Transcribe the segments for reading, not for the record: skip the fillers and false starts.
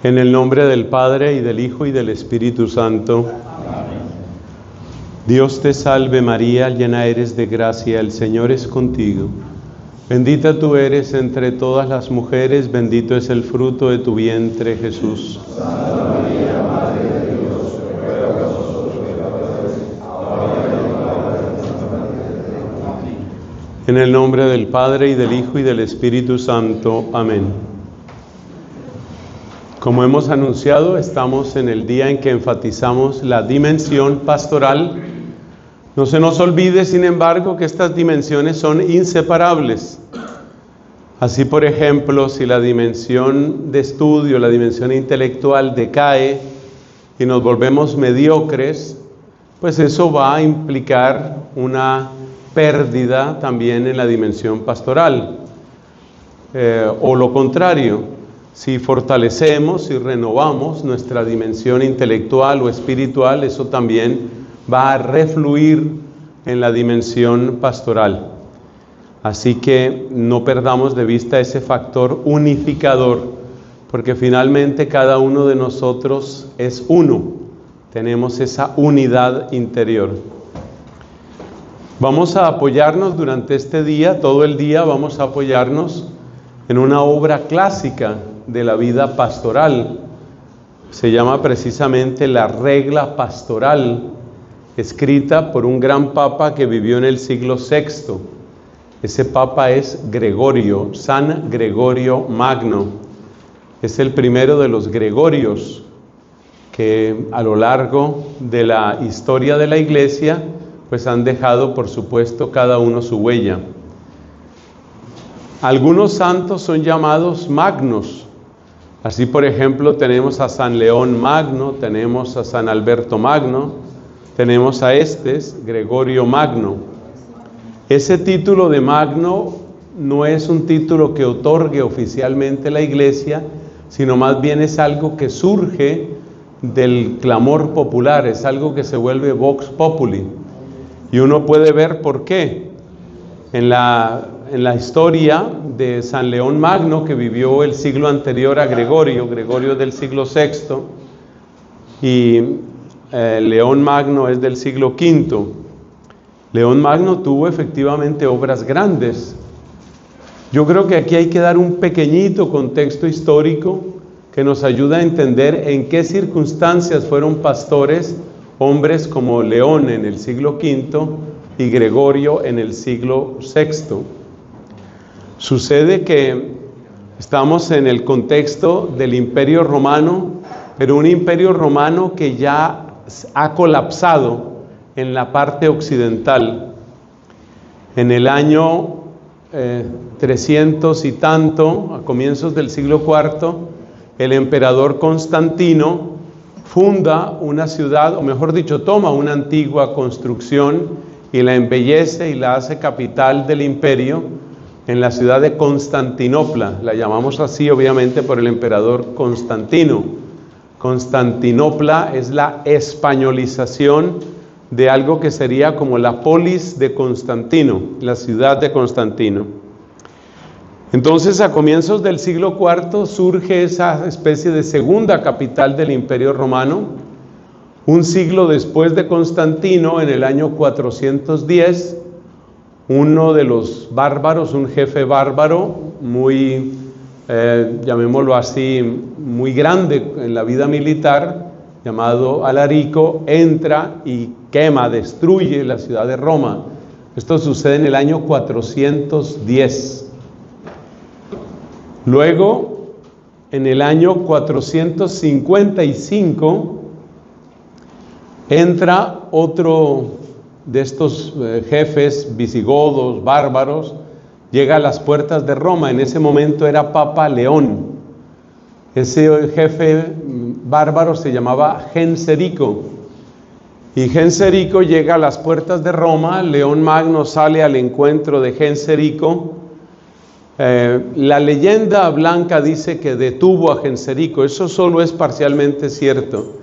En el nombre del Padre, y del Hijo, y del Espíritu Santo. Dios te salve María, llena eres de gracia, el Señor es contigo. Bendita tú eres entre todas las mujeres, bendito es el fruto de tu vientre, Jesús. Santa María, Madre de Dios, ruega por nosotros pecadores, ahora y en la hora de nuestra muerte. Amén. En el nombre del Padre, y del Hijo, y del Espíritu Santo. Amén. Como hemos anunciado, estamos en el día en que enfatizamos la dimensión pastoral. No se nos olvide, sin embargo, que estas dimensiones son inseparables. Así, por ejemplo, si la dimensión de estudio, la dimensión intelectual decae y nos volvemos mediocres, pues eso va a implicar una pérdida también en la dimensión pastoral. O lo contrario. Si fortalecemos y renovamos nuestra dimensión intelectual o espiritual, eso también va a refluir en la dimensión pastoral. Así que no perdamos de vista ese factor unificador, porque finalmente cada uno de nosotros es uno. Tenemos esa unidad interior. Vamos a apoyarnos durante este día, todo el día vamos a apoyarnos en una obra clásica de la vida pastoral. Se llama precisamente La Regla Pastoral, escrita por un gran papa que vivió en el siglo VI. Ese papa es Gregorio, San Gregorio Magno. Es el primero de los Gregorios que a lo largo de la historia de la Iglesia pues han dejado, por supuesto, cada uno su huella. Algunos santos son llamados magnos. Así, por ejemplo, tenemos a San León Magno, tenemos a San Alberto Magno, tenemos a Gregorio Magno. Ese título de Magno no es un título que otorgue oficialmente la Iglesia, sino más bien es algo que surge del clamor popular, es algo que se vuelve vox populi. Y uno puede ver por qué. En la historia de San León Magno, que vivió el siglo anterior a Gregorio del siglo VI, y León Magno es del siglo V. León Magno tuvo efectivamente obras grandes. Yo creo que aquí hay que dar un pequeñito contexto histórico que nos ayuda a entender en qué circunstancias fueron pastores hombres como León en el siglo V y Gregorio en el siglo VI. Sucede que estamos en el contexto del Imperio Romano, pero un Imperio Romano que ya ha colapsado en la parte occidental. En el año 300 y tanto, a comienzos del siglo IV, el emperador Constantino funda una ciudad, o mejor dicho, toma una antigua construcción y la embellece y la hace capital del imperio en la ciudad de Constantinopla. La llamamos así obviamente por el emperador Constantino. Constantinopla es la españolización de algo que sería como la polis de Constantino, la ciudad de Constantino. Entonces, a comienzos del siglo IV surge esa especie de segunda capital del Imperio Romano. Un siglo después de Constantino, en el año 410, uno de los bárbaros, un jefe bárbaro muy, llamémoslo así, muy grande en la vida militar, llamado Alarico, entra y quema, destruye la ciudad de Roma. Esto sucede en el año 410. Luego, en el año 455, entra otro de estos jefes visigodos, bárbaros, llega a las puertas de Roma. En ese momento era Papa León. Ese jefe bárbaro se llamaba Genserico. Y Genserico llega a las puertas de Roma. León Magno sale al encuentro de Genserico. La leyenda blanca dice que detuvo a Genserico. Eso solo es parcialmente cierto.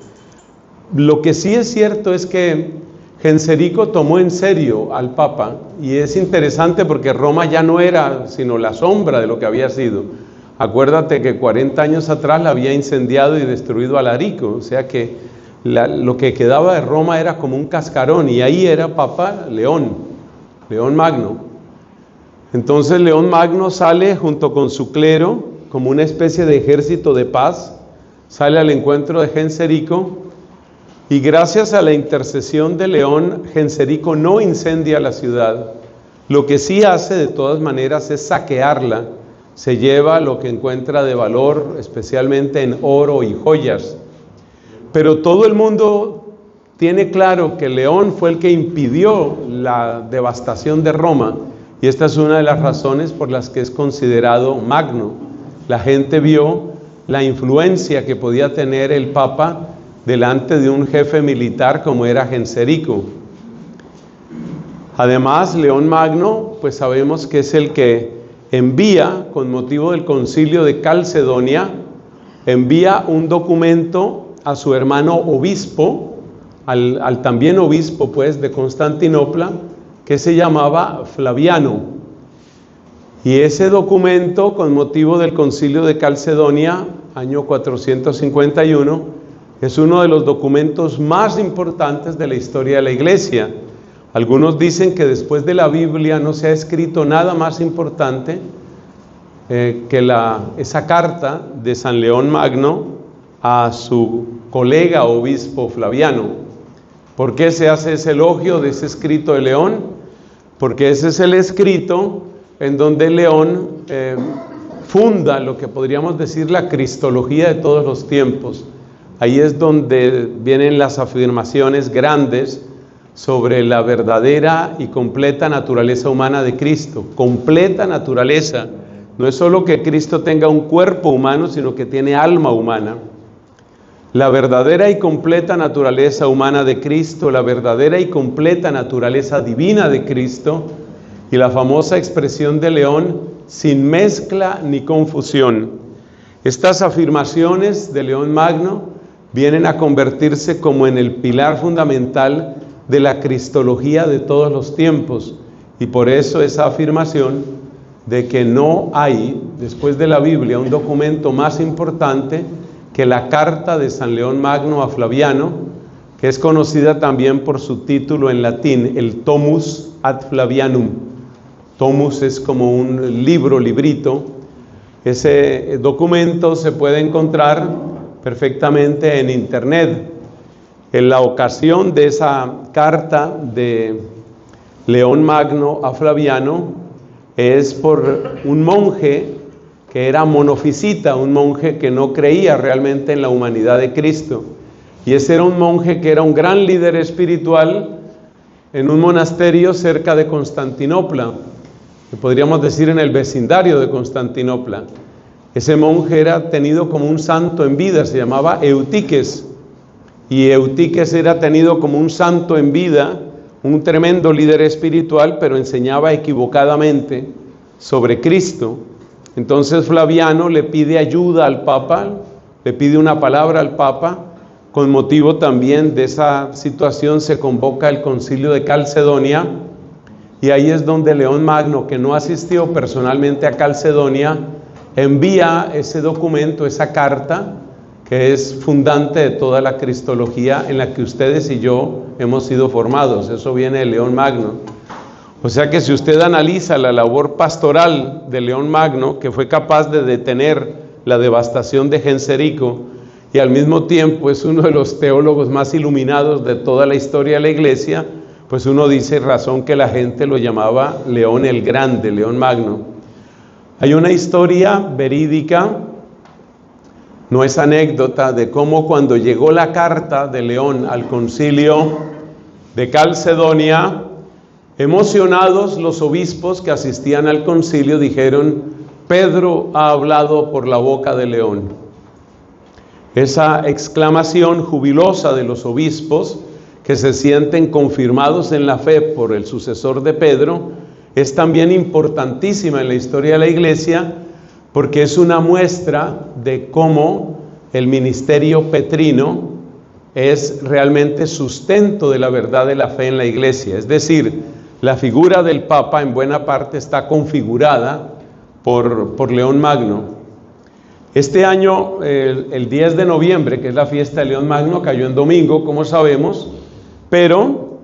Lo que sí es cierto es que Genserico tomó en serio al Papa, y es interesante porque Roma ya no era sino la sombra de lo que había sido. Acuérdate que 40 años atrás la había incendiado y destruido Alarico, o sea que lo que quedaba de Roma era como un cascarón, y ahí era Papa León Magno. Entonces León Magno sale junto con su clero como una especie de ejército de paz, sale al encuentro de Genserico, y gracias a la intercesión de León, Genserico no incendia la ciudad. Lo que sí hace de todas maneras es saquearla, se lleva lo que encuentra de valor, especialmente en oro y joyas. Pero todo el mundo tiene claro que León fue el que impidió la devastación de Roma, y esta es una de las razones por las que es considerado magno. La gente vio la influencia que podía tener el Papa delante de un jefe militar como era Genserico. Además, León Magno, pues sabemos que es el que envía, con motivo del concilio de Calcedonia, envía un documento a su hermano obispo, al también obispo pues de Constantinopla, que se llamaba Flaviano. Y ese documento, con motivo del concilio de Calcedonia, año 451, es uno de los documentos más importantes de la historia de la Iglesia. Algunos dicen que después de la Biblia no se ha escrito nada más importante que esa carta de San León Magno a su colega obispo Flaviano. ¿Por qué se hace ese elogio de ese escrito de León? Porque ese es el escrito en donde León funda lo que podríamos decir la cristología de todos los tiempos. Ahí es donde vienen las afirmaciones grandes sobre la verdadera y completa naturaleza humana de Cristo. Completa naturaleza. No es solo que Cristo tenga un cuerpo humano, sino que tiene alma humana. La verdadera y completa naturaleza humana de Cristo, la verdadera y completa naturaleza divina de Cristo, y la famosa expresión de León, sin mezcla ni confusión. Estas afirmaciones de León Magno vienen a convertirse como en el pilar fundamental de la cristología de todos los tiempos, y por eso esa afirmación de que no hay, después de la Biblia, un documento más importante que la carta de San León Magno a Flaviano, que es conocida también por su título en latín, el Tomus ad Flavianum. Tomus es como un librito. Ese documento se puede encontrar perfectamente en internet. En la ocasión de esa carta de León Magno a Flaviano es por un monje que era monofisita, un monje que no creía realmente en la humanidad de Cristo. Y ese era un monje que era un gran líder espiritual en un monasterio cerca de Constantinopla, que podríamos decir en el vecindario de Constantinopla. Ese monje era tenido como un santo en vida, se llamaba Eutiques. Y Eutiques era tenido como un santo en vida, un tremendo líder espiritual, pero enseñaba equivocadamente sobre Cristo. Entonces Flaviano le pide ayuda al Papa, le pide una palabra al Papa. Con motivo también de esa situación se convoca el concilio de Calcedonia, y ahí es donde León Magno, que no asistió personalmente a Calcedonia, envía ese documento, esa carta, que es fundante de toda la cristología en la que ustedes y yo hemos sido formados. Eso viene de León Magno. O sea que si usted analiza la labor pastoral de León Magno, que fue capaz de detener la devastación de Genserico, y al mismo tiempo es uno de los teólogos más iluminados de toda la historia de la Iglesia, pues uno dice razón que la gente lo llamaba León el Grande, León Magno. Hay una historia verídica, no es anécdota, de cómo cuando llegó la carta de León al concilio de Calcedonia, emocionados los obispos que asistían al concilio dijeron: Pedro ha hablado por la boca de León. Esa exclamación jubilosa de los obispos, que se sienten confirmados en la fe por el sucesor de Pedro, es también importantísima en la historia de la Iglesia, porque es una muestra de cómo el ministerio petrino es realmente sustento de la verdad de la fe en la Iglesia. Es decir, la figura del Papa en buena parte está configurada por León Magno. Este año, el 10 de noviembre, que es la fiesta de León Magno, cayó en domingo, como sabemos, pero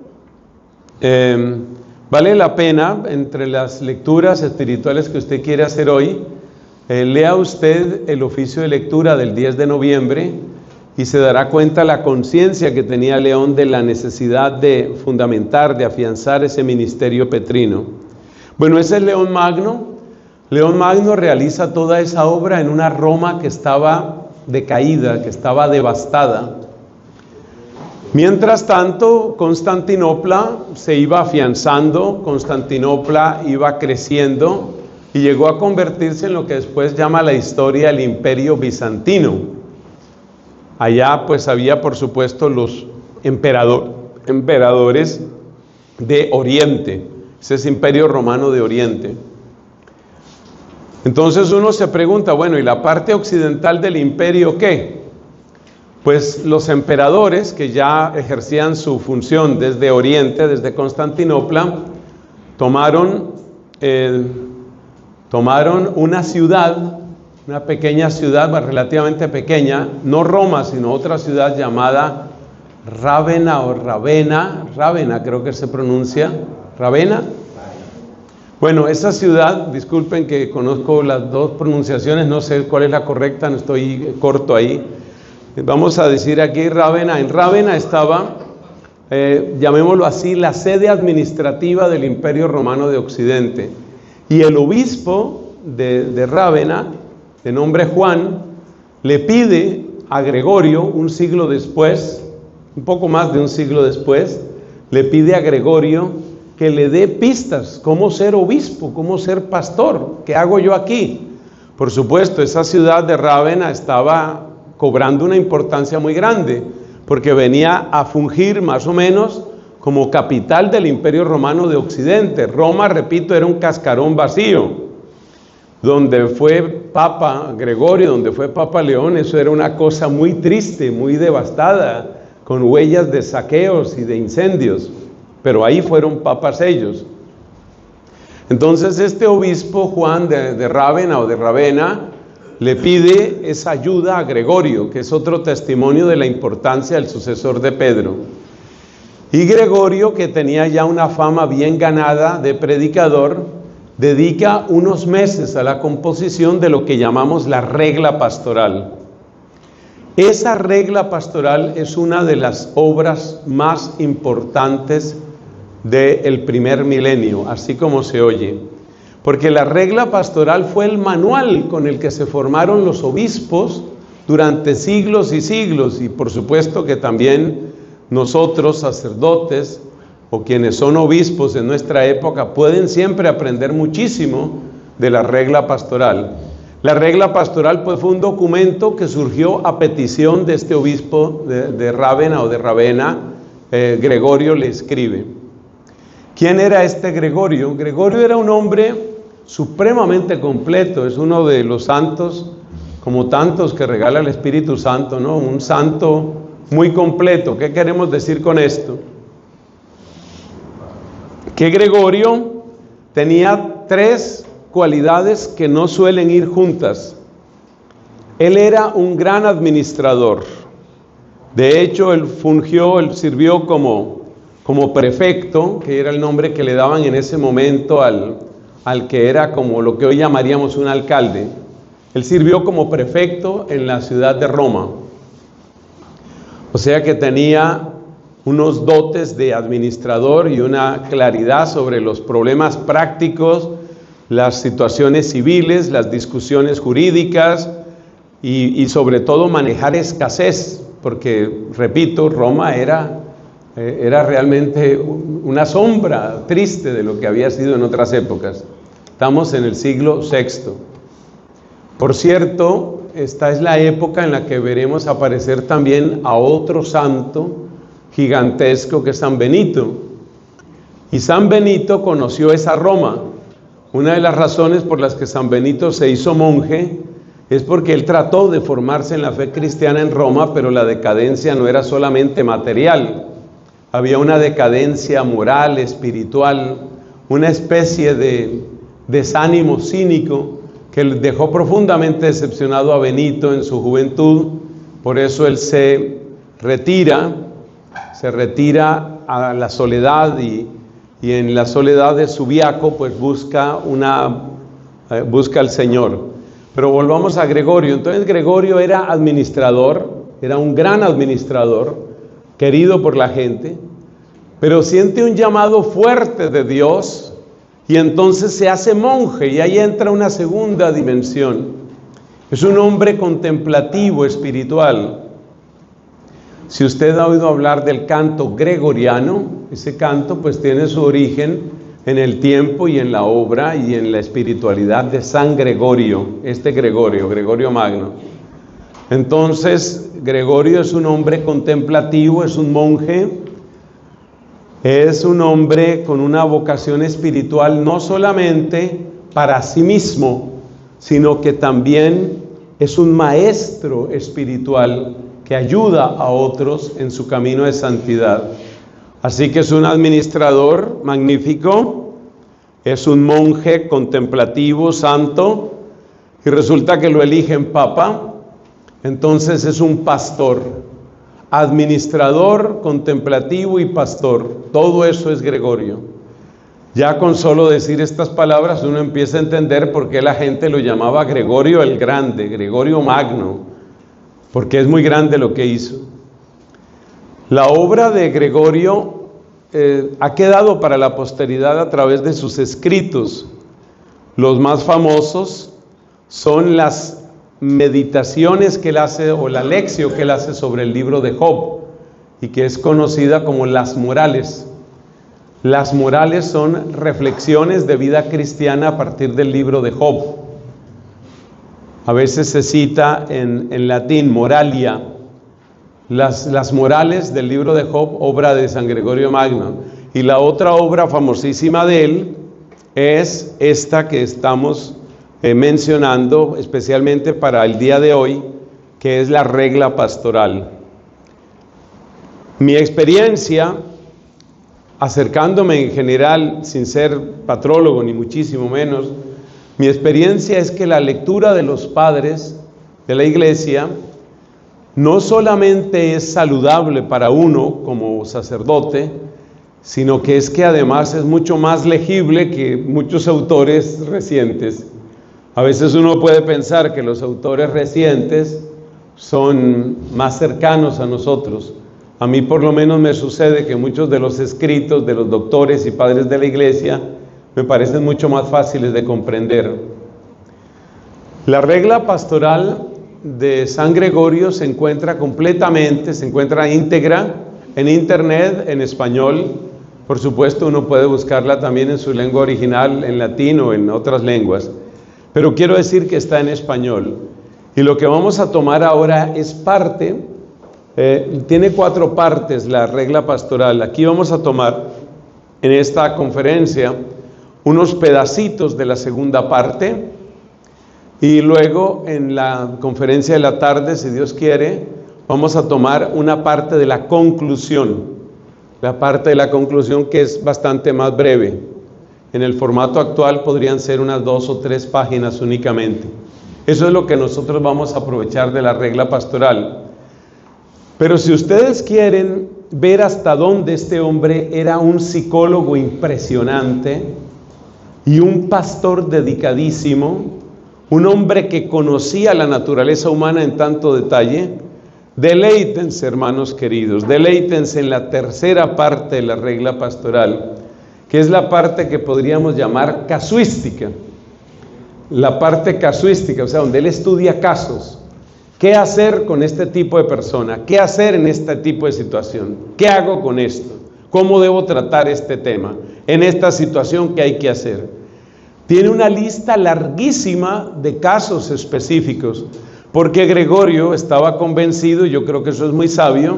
vale la pena, entre las lecturas espirituales que usted quiere hacer hoy, lea usted el oficio de lectura del 10 de noviembre y se dará cuenta la conciencia que tenía León de la necesidad de fundamentar, de afianzar ese ministerio petrino. Bueno, ese es León Magno. León Magno realiza toda esa obra en una Roma que estaba decaída, que estaba devastada. Mientras tanto, Constantinopla se iba afianzando, Constantinopla iba creciendo y llegó a convertirse en lo que después llama la historia el Imperio Bizantino. Allá pues había, por supuesto, los emperadores de Oriente, ese es Imperio Romano de Oriente. Entonces uno se pregunta, bueno, ¿y la parte occidental del imperio qué? Pues los emperadores que ya ejercían su función desde Oriente, desde Constantinopla, tomaron una ciudad, una pequeña ciudad, relativamente pequeña, no Roma, sino otra ciudad llamada Rávena o Rávena creo que se pronuncia, ¿Rávena? Bueno, esa ciudad, disculpen que conozco las dos pronunciaciones, no sé cuál es la correcta, no estoy corto ahí. Vamos a decir aquí Rávena. En Rávena estaba, llamémoslo así, la sede administrativa del Imperio Romano de Occidente. Y el obispo de Rávena, de nombre Juan, le pide a Gregorio, un siglo después, un poco más de un siglo después, le pide a Gregorio que le dé pistas, cómo ser obispo, cómo ser pastor, ¿qué hago yo aquí? Por supuesto, esa ciudad de Rávena estaba cobrando una importancia muy grande, porque venía a fungir más o menos como capital del Imperio Romano de Occidente. Roma, repito, era un cascarón vacío. Donde fue Papa Gregorio, donde fue Papa León, eso era una cosa muy triste, muy devastada, con huellas de saqueos y de incendios. Pero ahí fueron papas ellos. Entonces este obispo Juan de Rávena o de Ravenna le pide esa ayuda a Gregorio, que es otro testimonio de la importancia del sucesor de Pedro. Y Gregorio, que tenía ya una fama bien ganada de predicador, dedica unos meses a la composición de lo que llamamos la regla pastoral. Esa regla pastoral es una de las obras más importantes del primer milenio, así como se oye, porque la regla pastoral fue el manual con el que se formaron los obispos durante siglos y siglos, y por supuesto que también nosotros, sacerdotes, o quienes son obispos en nuestra época, pueden siempre aprender muchísimo de la regla pastoral. La regla pastoral pues fue un documento que surgió a petición de este obispo de Rávena o de Ravenna. Gregorio le escribe. ¿Quién era este Gregorio? Gregorio era un hombre supremamente completo, es uno de los santos, como tantos que regala el Espíritu Santo, ¿no? Un santo muy completo. ¿Qué queremos decir con esto? Que Gregorio tenía tres cualidades que no suelen ir juntas. Él era un gran administrador. De hecho, él sirvió como prefecto, que era el nombre que le daban en ese momento al que era como lo que hoy llamaríamos un alcalde. Él sirvió como prefecto en la ciudad de Roma. O sea que tenía unos dotes de administrador y una claridad sobre los problemas prácticos, las situaciones civiles, las discusiones jurídicas y sobre todo manejar escasez, porque, repito, Roma era realmente una sombra triste de lo que había sido en otras épocas. Estamos en el siglo VI. Por cierto, esta es la época en la que veremos aparecer también a otro santo gigantesco que es San Benito. Y San Benito conoció esa Roma. Una de las razones por las que San Benito se hizo monje es porque él trató de formarse en la fe cristiana en Roma, pero la decadencia no era solamente material. Había una decadencia moral, espiritual, una especie de desánimo cínico que dejó profundamente decepcionado a Benito en su juventud. Por eso él se retira a la soledad y en la soledad de Subiaco pues busca al Señor. Pero volvamos a Gregorio. Entonces Gregorio era administrador, era un gran administrador, querido por la gente, pero siente un llamado fuerte de Dios y entonces se hace monje, y ahí entra una segunda dimensión. Es un hombre contemplativo, espiritual. Si usted ha oído hablar del canto gregoriano, ese canto pues tiene su origen en el tiempo y en la obra y en la espiritualidad de San Gregorio, Gregorio Magno. Entonces, Gregorio es un hombre contemplativo, es un monje, es un hombre con una vocación espiritual no solamente para sí mismo, sino que también es un maestro espiritual que ayuda a otros en su camino de santidad. Así que es un administrador magnífico, es un monje contemplativo, santo, y resulta que lo eligen papa. Entonces es un pastor, administrador, contemplativo y pastor. Todo eso es Gregorio. Ya con solo decir estas palabras uno empieza a entender por qué la gente lo llamaba Gregorio el Grande, Gregorio Magno, porque es muy grande lo que hizo. La obra de Gregorio ha quedado para la posteridad a través de sus escritos. Los más famosos son las meditaciones que él hace, o la lección que él hace sobre el libro de Job, y que es conocida como las Morales. Las Morales son reflexiones de vida cristiana a partir del libro de Job. A veces se cita en latín, moralia. Las Morales del libro de Job, obra de San Gregorio Magno. Y la otra obra famosísima de él es esta que estamos mencionando especialmente para el día de hoy, que es la regla pastoral. Mi experiencia, acercándome en general, sin ser patrólogo ni muchísimo menos, mi experiencia es que la lectura de los padres de la iglesia no solamente es saludable para uno como sacerdote, sino que además es mucho más legible que muchos autores recientes. A veces uno puede pensar que los autores recientes son más cercanos a nosotros. A mí por lo menos me sucede que muchos de los escritos de los doctores y padres de la iglesia me parecen mucho más fáciles de comprender. La regla pastoral de San Gregorio se encuentra íntegra en internet, en español. Por supuesto, uno puede buscarla también en su lengua original, en latín o en otras lenguas. Pero quiero decir que está en español. Y lo que vamos a tomar ahora es tiene 4 partes la regla pastoral. Aquí vamos a tomar en esta conferencia unos pedacitos de la segunda parte, y luego en la conferencia de la tarde, si Dios quiere, vamos a tomar una parte de la conclusión. La parte de la conclusión que es bastante más breve. En el formato actual podrían ser unas 2 o 3 páginas únicamente. Eso es lo que nosotros vamos a aprovechar de la regla pastoral. Pero si ustedes quieren ver hasta dónde este hombre era un psicólogo impresionante y un pastor dedicadísimo, un hombre que conocía la naturaleza humana en tanto detalle, deleítense, hermanos queridos, deleítense en la tercera parte de la regla pastoral, que es la parte que podríamos llamar casuística. La parte casuística, o sea, donde él estudia casos. ¿Qué hacer con este tipo de persona? ¿Qué hacer en este tipo de situación? ¿Qué hago con esto? ¿Cómo debo tratar este tema? En esta situación, ¿qué hay que hacer? Tiene una lista larguísima de casos específicos, porque Gregorio estaba convencido, y yo creo que eso es muy sabio,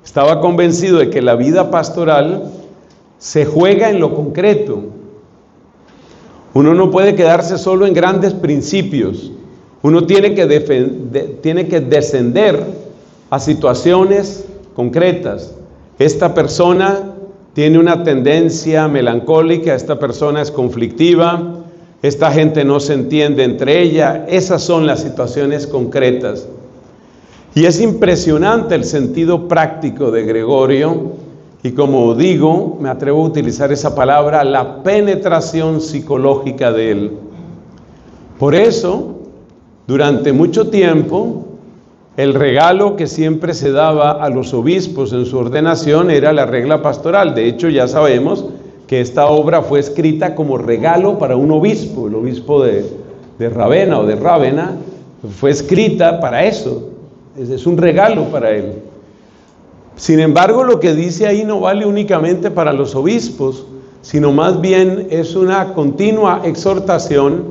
estaba convencido de que la vida pastoral se juega en lo concreto. Uno no puede quedarse solo en grandes principios. Uno tiene que descender a situaciones concretas. Esta persona tiene una tendencia melancólica, esta persona es conflictiva, esta gente no se entiende entre ella. Esas son las situaciones concretas. Y es impresionante el sentido práctico de Gregorio, y como digo, me atrevo a utilizar esa palabra, la penetración psicológica de él. Por eso, durante mucho tiempo, el regalo que siempre se daba a los obispos en su ordenación era la regla pastoral. De hecho, ya sabemos que esta obra fue escrita como regalo para un obispo. El obispo de Rávena o de Rávena fue escrita para eso. Es un regalo para él. Sin embargo, lo que dice ahí no vale únicamente para los obispos, sino más bien es una continua exhortación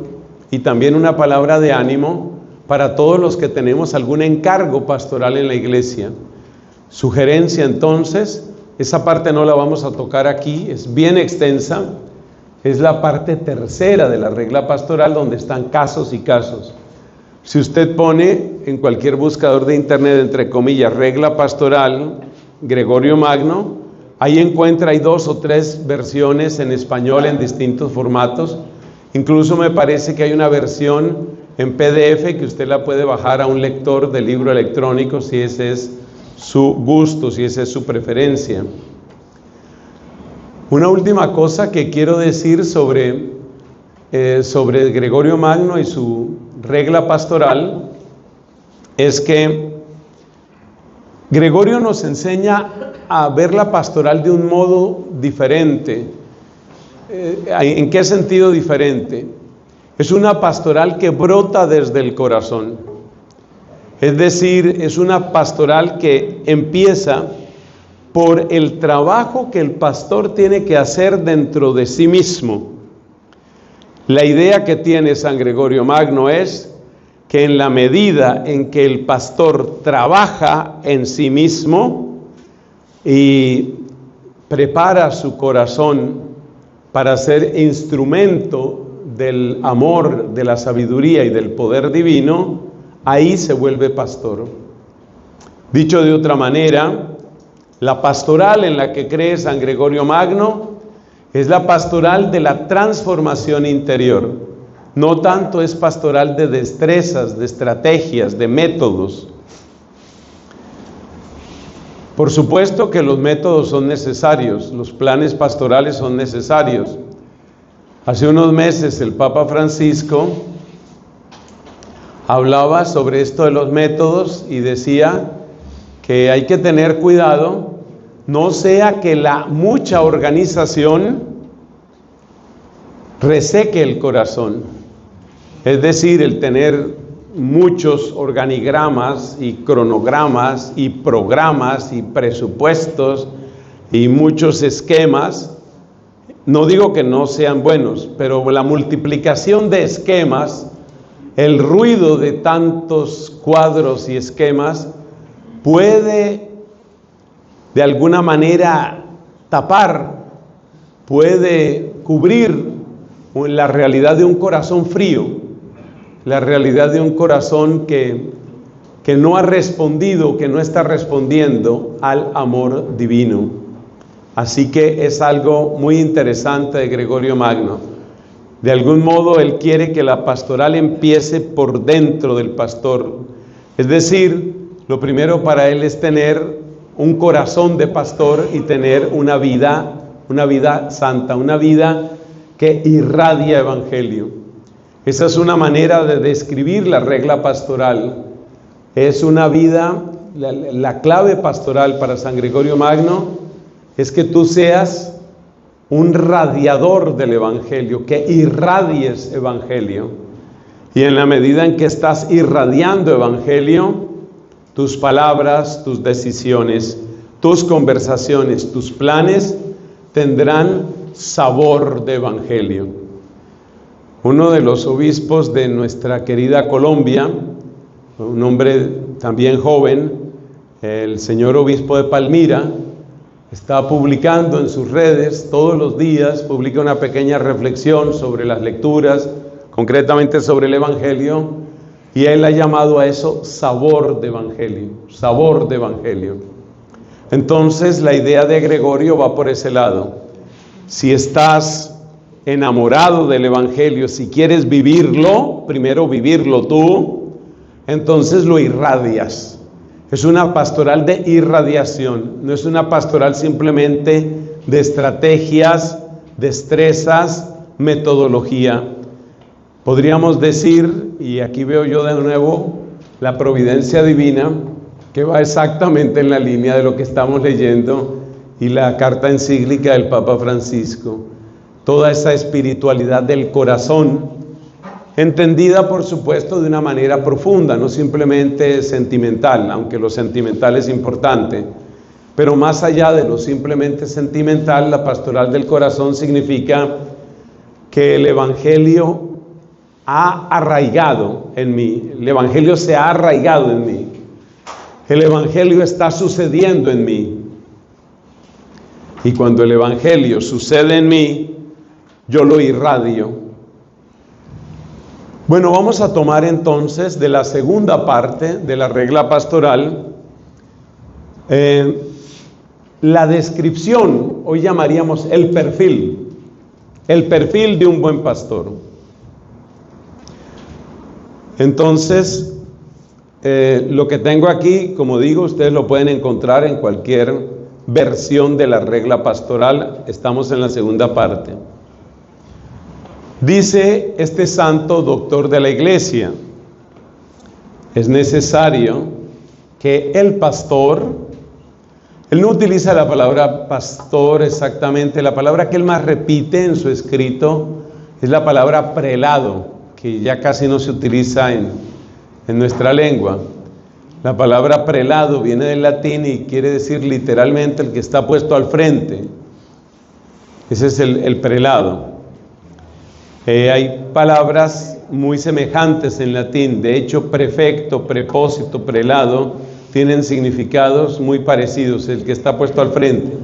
y también una palabra de ánimo para todos los que tenemos algún encargo pastoral en la iglesia. Sugerencia entonces, esa parte no la vamos a tocar aquí, es bien extensa, es la parte tercera de la regla pastoral donde están casos y casos. Si usted pone en cualquier buscador de internet, entre comillas, regla pastoral, Gregorio Magno, ahí encuentra, hay 2 o 3 versiones en español en distintos formatos. Incluso me parece que hay una versión en PDF que usted la puede bajar a un lector de libro electrónico si ese es su gusto, si esa es su preferencia. Una última cosa que quiero decir sobre Gregorio Magno y su regla pastoral es que Gregorio nos enseña a ver la pastoral de un modo diferente. ¿En qué sentido diferente? Es una pastoral que brota desde el corazón. Es decir, es una pastoral que empieza por el trabajo que el pastor tiene que hacer dentro de sí mismo. La idea que tiene San Gregorio Magno es que en la medida en que el pastor trabaja en sí mismo y prepara su corazón para ser instrumento del amor, de la sabiduría y del poder divino, ahí se vuelve pastor. Dicho de otra manera, la pastoral en la que cree San Gregorio Magno es la pastoral de la transformación interior. No tanto es pastoral de destrezas, de estrategias, de métodos. Por supuesto que los métodos son necesarios, los planes pastorales son necesarios. Hace unos meses el Papa Francisco hablaba sobre esto de los métodos y decía que hay que tener cuidado, no sea que la mucha organización reseque el corazón. Es decir, el tener muchos organigramas y cronogramas y programas y presupuestos y muchos esquemas. No digo que no sean buenos, pero la multiplicación de esquemas, el ruido de tantos cuadros y esquemas puede de alguna manera tapar, puede cubrir la realidad de un corazón frío, la realidad de un corazón que no ha respondido, que no está respondiendo al amor divino. Así que es algo muy interesante de Gregorio Magno. De algún modo él quiere que la pastoral empiece por dentro del pastor. Es decir, lo primero para él es tener un corazón de pastor y tener una vida santa, una vida que irradia evangelio. Esa es una manera de describir la regla pastoral. Es una vida, la clave pastoral para San Gregorio Magno es que tú seas un radiador del evangelio, que irradies evangelio. Y en la medida en que estás irradiando evangelio, tus palabras, tus decisiones, tus conversaciones, tus planes tendrán sabor de evangelio. Uno de los obispos de nuestra querida Colombia, un hombre también joven, el señor obispo de Palmira, está publicando en sus redes todos los días, publica una pequeña reflexión sobre las lecturas, concretamente sobre el evangelio, y él ha llamado a eso sabor de evangelio, sabor de evangelio. Entonces la idea de Gregorio va por ese lado. Si estás enamorado del Evangelio, si quieres vivirlo, primero vivirlo tú, entonces lo irradias. Es una pastoral de irradiación, no es una pastoral simplemente de estrategias, destrezas, metodología. Podríamos decir, y aquí veo yo de nuevo la providencia divina, que va exactamente en la línea de lo que estamos leyendo y la carta encíclica del Papa Francisco. Toda esa espiritualidad del corazón, entendida por supuesto de una manera profunda, no simplemente sentimental, aunque lo sentimental es importante, pero más allá de lo simplemente sentimental, la pastoral del corazón significa que el Evangelio ha arraigado en mí, el Evangelio se ha arraigado en mí, el Evangelio está sucediendo en mí, y cuando el Evangelio sucede en mí, yo lo irradio. Bueno, vamos a tomar entonces de la segunda parte de la regla pastoral, la descripción, hoy llamaríamos el perfil de un buen pastor. Entonces, lo que tengo aquí, como digo, ustedes lo pueden encontrar en cualquier versión de la regla pastoral. Estamos en la segunda parte. Dice este santo doctor de la iglesia: es necesario que el pastor, él no utiliza la palabra pastor exactamente, la palabra que él más repite en su escrito es la palabra prelado, que ya casi no se utiliza en nuestra lengua. La palabra prelado viene del latín y quiere decir literalmente el que está puesto al frente. Ese es el prelado. Hay palabras muy semejantes en latín. De hecho, prefecto, prepósito, prelado tienen significados muy parecidos, el que está puesto al frente.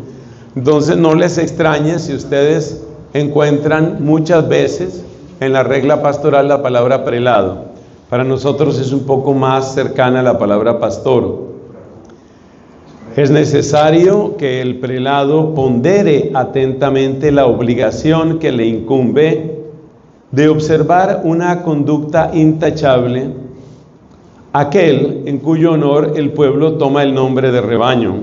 Entonces no les extrañe si ustedes encuentran muchas veces en la regla pastoral la palabra prelado. Para nosotros es un poco más cercana a la palabra pastor. Es necesario que el prelado pondere atentamente la obligación que le incumbe de observar una conducta intachable, aquel en cuyo honor el pueblo toma el nombre de rebaño.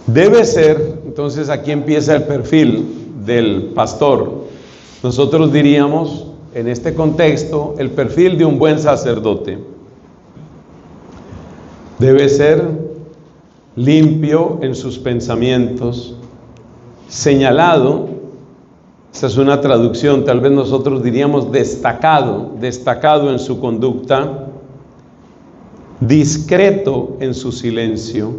Debe ser, entonces aquí empieza el perfil del pastor. Nosotros diríamos, en este contexto, el perfil de un buen sacerdote. Debe ser limpio en sus pensamientos, señalado, esa es una traducción, tal vez nosotros diríamos destacado en su conducta, discreto en su silencio,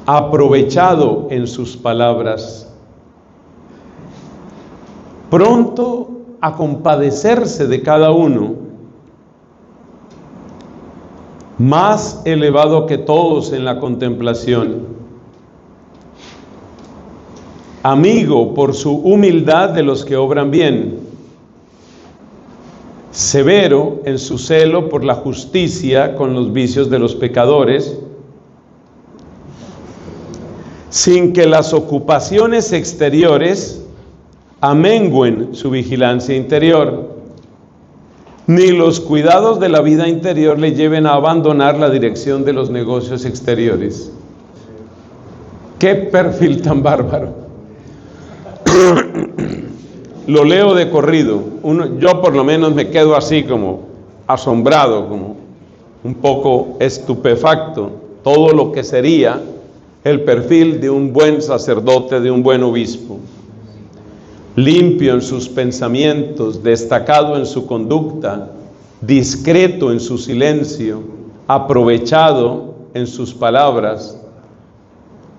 aprovechado en sus palabras, pronto a compadecerse de cada uno, más elevado que todos en la contemplación, amigo por su humildad de los que obran bien, severo en su celo por la justicia con los vicios de los pecadores, sin que las ocupaciones exteriores amengüen su vigilancia interior, ni los cuidados de la vida interior le lleven a abandonar la dirección de los negocios exteriores. ¡Qué perfil tan bárbaro! Lo leo de corrido. Yo por lo menos me quedo así como asombrado, como un poco estupefacto. Todo lo que sería el perfil de un buen sacerdote, de un buen obispo. Limpio en sus pensamientos, destacado en su conducta, discreto en su silencio, aprovechado en sus palabras,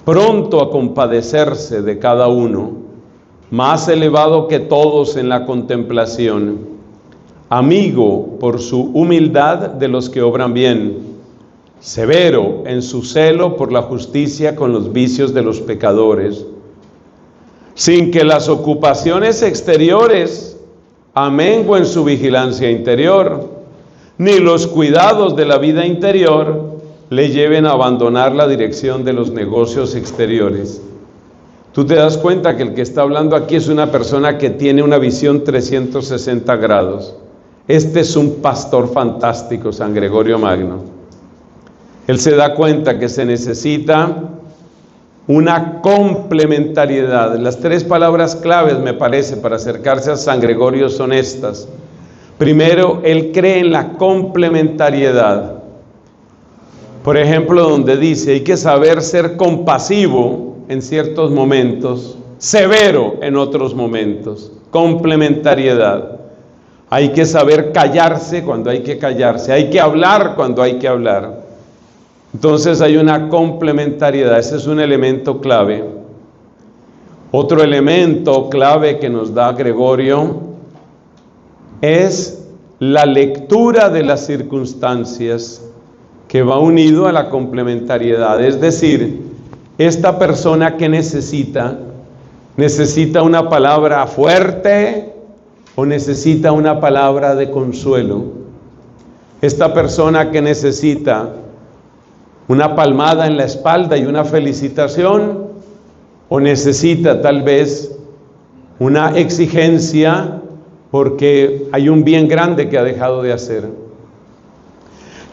pronto a compadecerse de cada uno, más elevado que todos en la contemplación, amigo por su humildad de los que obran bien, severo en su celo por la justicia con los vicios de los pecadores, sin que las ocupaciones exteriores amengüen su vigilancia interior, ni los cuidados de la vida interior le lleven a abandonar la dirección de los negocios exteriores. tú te das cuenta que el que está hablando aquí es una persona que tiene una visión 360 grados. Este es un pastor fantástico, San Gregorio Magno. Él se da cuenta que se necesita una complementariedad. Las 3 palabras claves, me parece, para acercarse a San Gregorio son estas. Primero, él cree en la complementariedad. Por ejemplo, donde dice, hay que saber ser compasivo en ciertos momentos, severo en otros momentos. Complementariedad. Hay que saber callarse cuando hay que callarse, hay que hablar cuando hay que hablar. Entonces hay una complementariedad, ese es un elemento clave. Otro elemento clave que nos da Gregorio es la lectura de las circunstancias que va unido a la complementariedad. Es decir, esta persona que necesita una palabra fuerte o necesita una palabra de consuelo. Esta persona que necesita una palmada en la espalda y una felicitación, o necesita tal vez una exigencia porque hay un bien grande que ha dejado de hacer.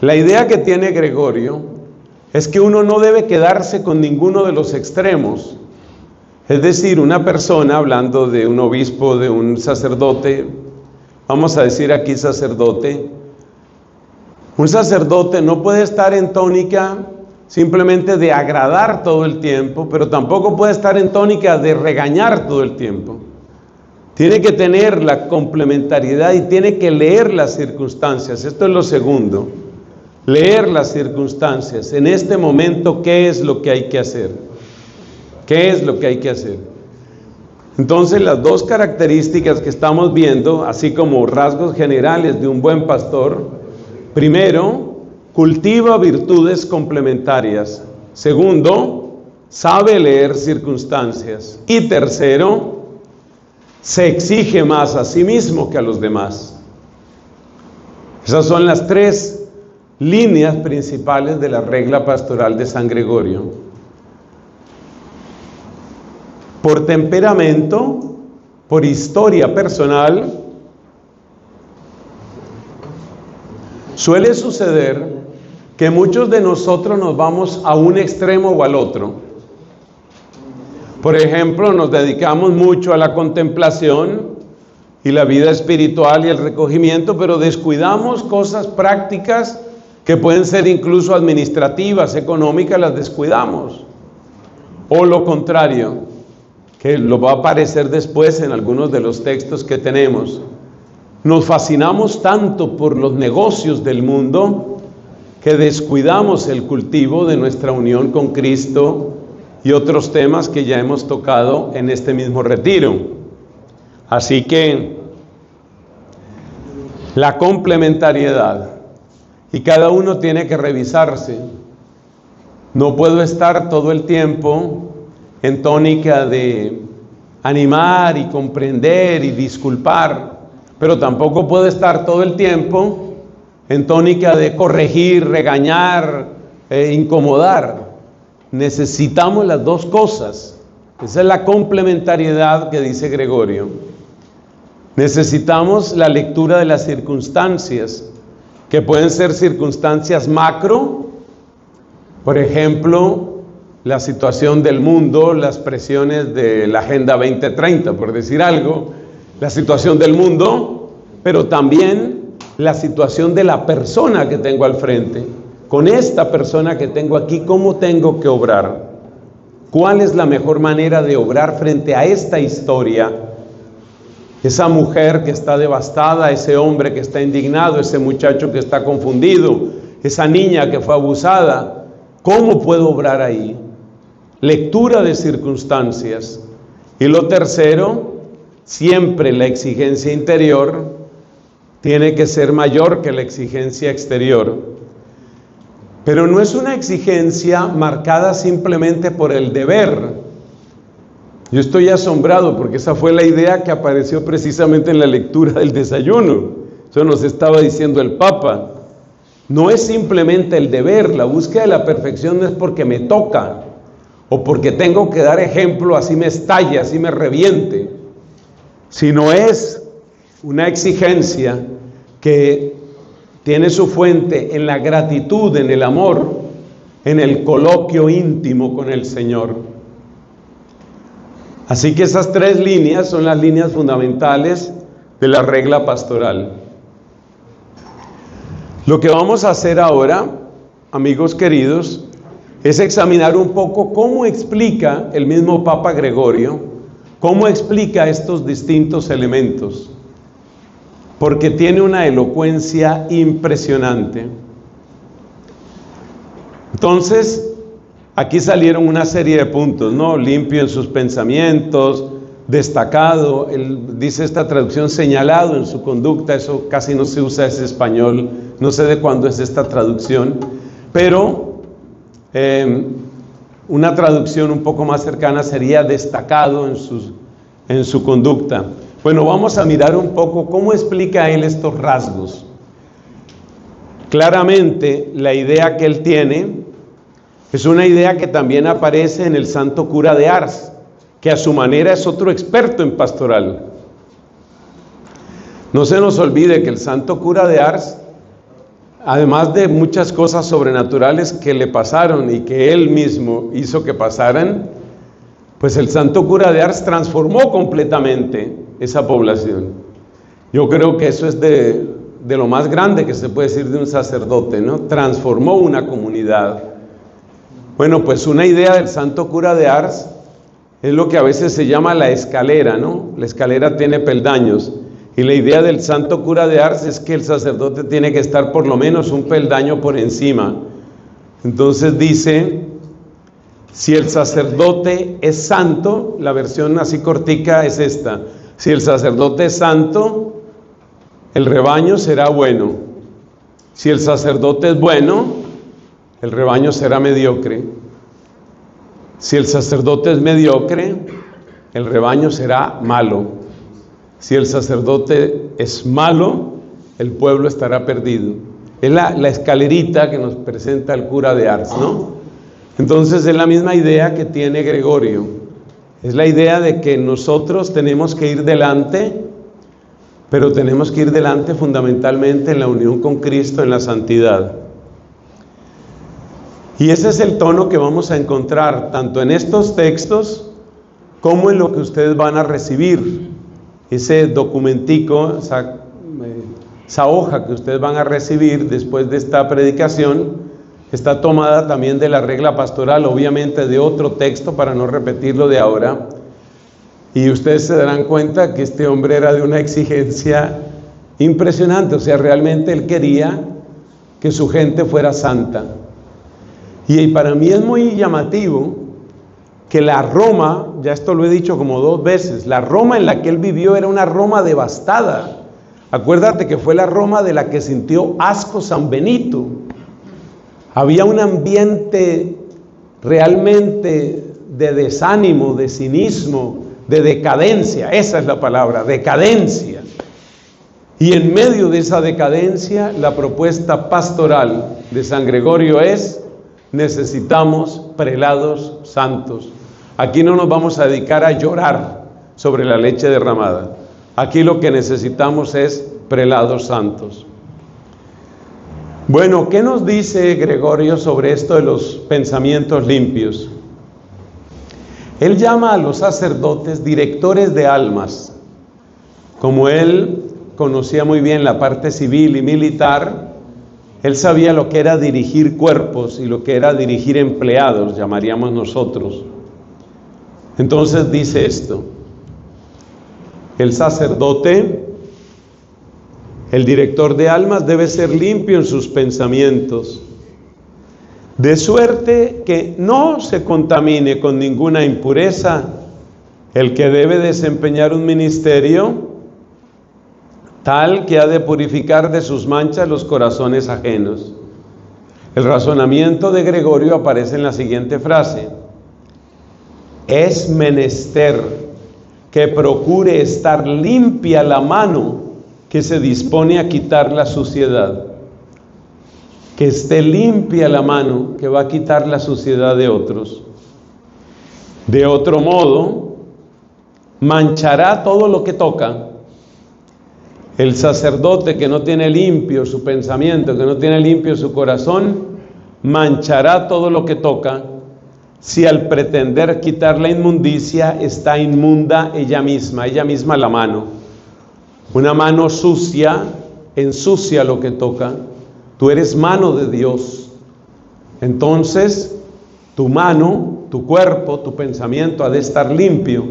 La idea que tiene Gregorio es que uno no debe quedarse con ninguno de los extremos. Es decir, una persona, hablando de un obispo, de un sacerdote, vamos a decir aquí sacerdote, un sacerdote no puede estar en tónica simplemente de agradar todo el tiempo, pero tampoco puede estar en tónica de regañar todo el tiempo. Tiene que tener la complementariedad y tiene que leer las circunstancias. Esto es lo segundo, leer las circunstancias. En este momento, ¿qué es lo que hay que hacer? ¿Qué es lo que hay que hacer? Entonces, las 2 características que estamos viendo, así como rasgos generales de un buen pastor: primero, cultiva virtudes complementarias. Segundo, sabe leer circunstancias. Y tercero, se exige más a sí mismo que a los demás. Esas son las 3 líneas principales de la regla pastoral de San Gregorio. Por temperamento, por historia personal, suele suceder que muchos de nosotros nos vamos a un extremo o al otro. Por ejemplo, nos dedicamos mucho a la contemplación y la vida espiritual y el recogimiento, pero descuidamos cosas prácticas que pueden ser incluso administrativas, económicas, las descuidamos. O lo contrario, que lo va a aparecer después en algunos de los textos que tenemos. Nos fascinamos tanto por los negocios del mundo que descuidamos el cultivo de nuestra unión con Cristo y otros temas que ya hemos tocado en este mismo retiro. Así que la complementariedad, y cada uno tiene que revisarse. No puedo estar todo el tiempo en tónica de animar y comprender y disculpar, pero tampoco puedo estar todo el tiempo en tónica de corregir, regañar, incomodar. Necesitamos las 2 cosas. Esa es la complementariedad que dice Gregorio. Necesitamos la lectura de las circunstancias, que pueden ser circunstancias macro, por ejemplo, la situación del mundo, las presiones de la Agenda 2030, por decir algo, la situación del mundo, pero también la situación de la persona que tengo al frente. Con esta persona que tengo aquí, ¿cómo tengo que obrar? ¿Cuál es la mejor manera de obrar frente a esta historia? Esa mujer que está devastada, ese hombre que está indignado, ese muchacho que está confundido, esa niña que fue abusada, ¿cómo puedo obrar ahí? Lectura de circunstancias. Y lo tercero, siempre la exigencia interior tiene que ser mayor que la exigencia exterior. Pero no es una exigencia marcada simplemente por el deber. Yo estoy asombrado porque esa fue la idea que apareció precisamente en la lectura del desayuno. Eso nos estaba diciendo el Papa. No es simplemente el deber, la búsqueda de la perfección no es porque me toca o porque tengo que dar ejemplo, así me estalle, así me reviente, sino es una exigencia que tiene su fuente en la gratitud, en el amor, en el coloquio íntimo con el Señor. Así que esas 3 líneas son las líneas fundamentales de la regla pastoral. Lo que vamos a hacer ahora, amigos queridos, es examinar un poco cómo explica el mismo Papa Gregorio, cómo explica estos distintos elementos, porque tiene una elocuencia impresionante. Entonces, aquí salieron una serie de puntos, ¿no? Limpio en sus pensamientos, destacado, dice esta traducción, señalado en su conducta. Eso casi no se usa ese español, no sé de cuándo es esta traducción, pero una traducción un poco más cercana sería destacado en su conducta. Bueno, vamos a mirar un poco cómo explica él estos rasgos. Claramente, la idea que él tiene es una idea que también aparece en el santo cura de Ars, que a su manera es otro experto en pastoral. No se nos olvide que el santo cura de Ars, además de muchas cosas sobrenaturales que le pasaron y que él mismo hizo que pasaran, pues el santo cura de Ars transformó completamente esa población. Yo creo que eso es de lo más grande que se puede decir de un sacerdote, ¿no? Transformó una comunidad. Bueno, pues una idea del santo cura de Ars es lo que a veces se llama la escalera, ¿no? La escalera tiene peldaños. Y la idea del santo cura de Ars es que el sacerdote tiene que estar por lo menos un peldaño por encima. Entonces dice, si el sacerdote es santo, la versión así cortica es esta: si el sacerdote es santo, el rebaño será bueno. Si el sacerdote es bueno, el rebaño será mediocre. Si el sacerdote es mediocre, el rebaño será malo. Si el sacerdote es malo, el pueblo estará perdido. Es la escalerita que nos presenta el cura de Ars, ¿no? Entonces es la misma idea que tiene Gregorio. Es la idea de que nosotros tenemos que ir delante, pero tenemos que ir delante fundamentalmente en la unión con Cristo, en la santidad. Y ese es el tono que vamos a encontrar tanto en estos textos como en lo que ustedes van a recibir. Ese documentico, esa hoja que ustedes van a recibir después de esta predicación, está tomada también de la regla pastoral, obviamente de otro texto para no repetirlo de ahora. Y ustedes se darán cuenta que este hombre era de una exigencia impresionante. O sea, realmente él quería que su gente fuera santa. Y para mí es muy llamativo que la Roma, ya esto lo he dicho como 2 veces, la Roma en la que él vivió era una Roma devastada. Acuérdate que fue la Roma de la que sintió asco San Benito. Había un ambiente realmente de desánimo, de cinismo, de decadencia. Esa es la palabra, decadencia. Y en medio de esa decadencia, la propuesta pastoral de San Gregorio es: necesitamos prelados santos. Aquí no nos vamos a dedicar a llorar sobre la leche derramada. Aquí lo que necesitamos es prelados santos. Bueno, ¿qué nos dice Gregorio sobre esto de los pensamientos limpios? Él llama a los sacerdotes directores de almas. Como él conocía muy bien la parte civil y militar, él sabía lo que era dirigir cuerpos y lo que era dirigir empleados, llamaríamos nosotros. Entonces dice esto: el sacerdote, el director de almas, debe ser limpio en sus pensamientos, de suerte que no se contamine con ninguna impureza el que debe desempeñar un ministerio tal que ha de purificar de sus manchas los corazones ajenos. El razonamiento de Gregorio aparece en la siguiente frase: es menester que procure estar limpia la mano que se dispone a quitar la suciedad. Que esté limpia la mano que va a quitar la suciedad de otros. De otro modo, manchará todo lo que toca. El sacerdote que no tiene limpio su pensamiento, que no tiene limpio su corazón, manchará todo lo que toca, si al pretender quitar la inmundicia está inmunda ella misma la mano. Una mano sucia ensucia lo que toca. Tú eres mano de Dios. Entonces, tu mano, tu cuerpo, tu pensamiento ha de estar limpio,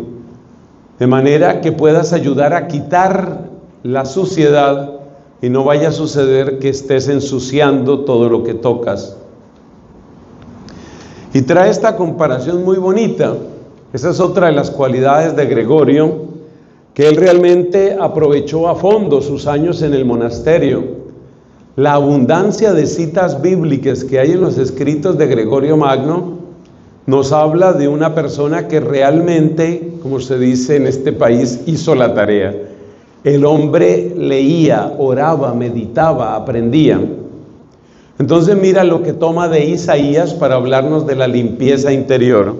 de manera que puedas ayudar a quitar la suciedad y no vaya a suceder que estés ensuciando todo lo que tocas. Y trae esta comparación muy bonita. Esa es otra de las cualidades de Gregorio, que él realmente aprovechó a fondo sus años en el monasterio. La abundancia de citas bíblicas que hay en los escritos de Gregorio Magno nos habla de una persona que realmente, como se dice en este país, hizo la tarea. El hombre leía, oraba, meditaba, aprendía. Entonces mira lo que toma de Isaías para hablarnos de la limpieza interior.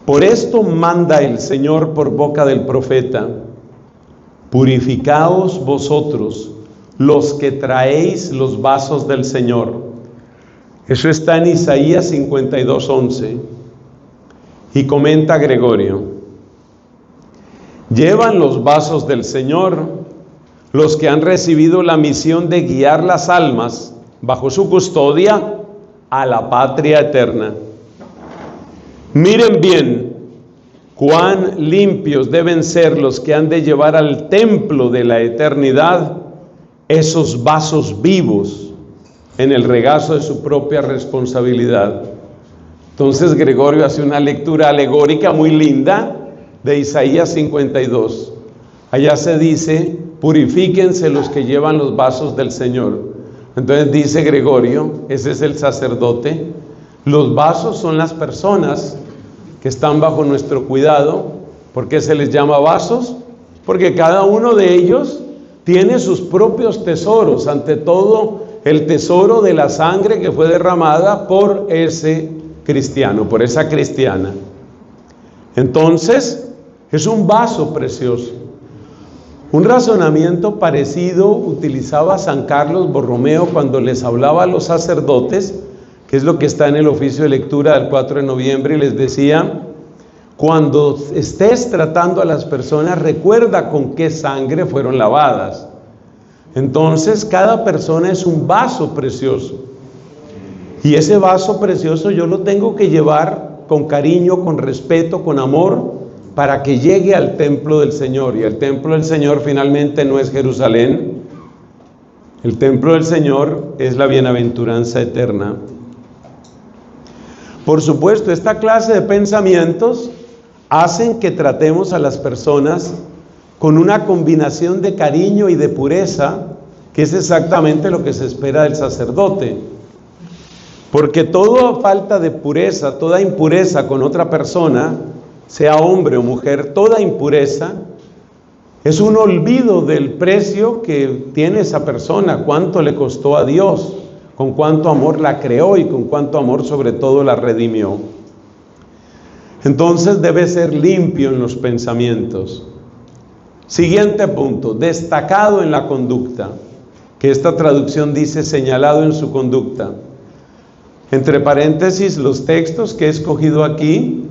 Por esto manda el Señor por boca del profeta: purificaos vosotros, los que traéis los vasos del Señor. Eso está en Isaías 52:11. Y comenta Gregorio: llevan los vasos del Señor los que han recibido la misión de guiar las almas bajo su custodia a la patria eterna. Miren bien cuán limpios deben ser los que han de llevar al templo de la eternidad esos vasos vivos en el regazo de su propia responsabilidad. Entonces Gregorio hace una lectura alegórica muy linda de Isaías 52. Allá se dice: purifíquense los que llevan los vasos del Señor. Entonces dice Gregorio, ese es el sacerdote, los vasos son las personas que están bajo nuestro cuidado. ¿Por qué se les llama vasos? Porque cada uno de ellos tiene sus propios tesoros, ante todo el tesoro de la sangre que fue derramada por ese cristiano, por esa cristiana. Entonces, es un vaso precioso. Un razonamiento parecido utilizaba San Carlos Borromeo cuando les hablaba a los sacerdotes, que es lo que está en el oficio de lectura del 4 de noviembre, y les decía: cuando estés tratando a las personas, recuerda con qué sangre fueron lavadas. Entonces, cada persona es un vaso precioso. Y ese vaso precioso yo lo tengo que llevar con cariño, con respeto, con amor, para que llegue al templo del Señor. Y el templo del Señor finalmente no es Jerusalén. El templo del Señor es la bienaventuranza eterna. Por supuesto, esta clase de pensamientos hacen que tratemos a las personas con una combinación de cariño y de pureza, que es exactamente lo que se espera del sacerdote. Porque toda falta de pureza, toda impureza con otra persona, sea hombre o mujer, toda impureza es un olvido del precio que tiene esa persona, cuánto le costó a Dios, con cuánto amor la creó y con cuánto amor sobre todo la redimió. Entonces debe ser limpio en los pensamientos. Siguiente punto: destacado en la conducta, que esta traducción dice señalado en su conducta. Entre paréntesis, los textos que he escogido aquí,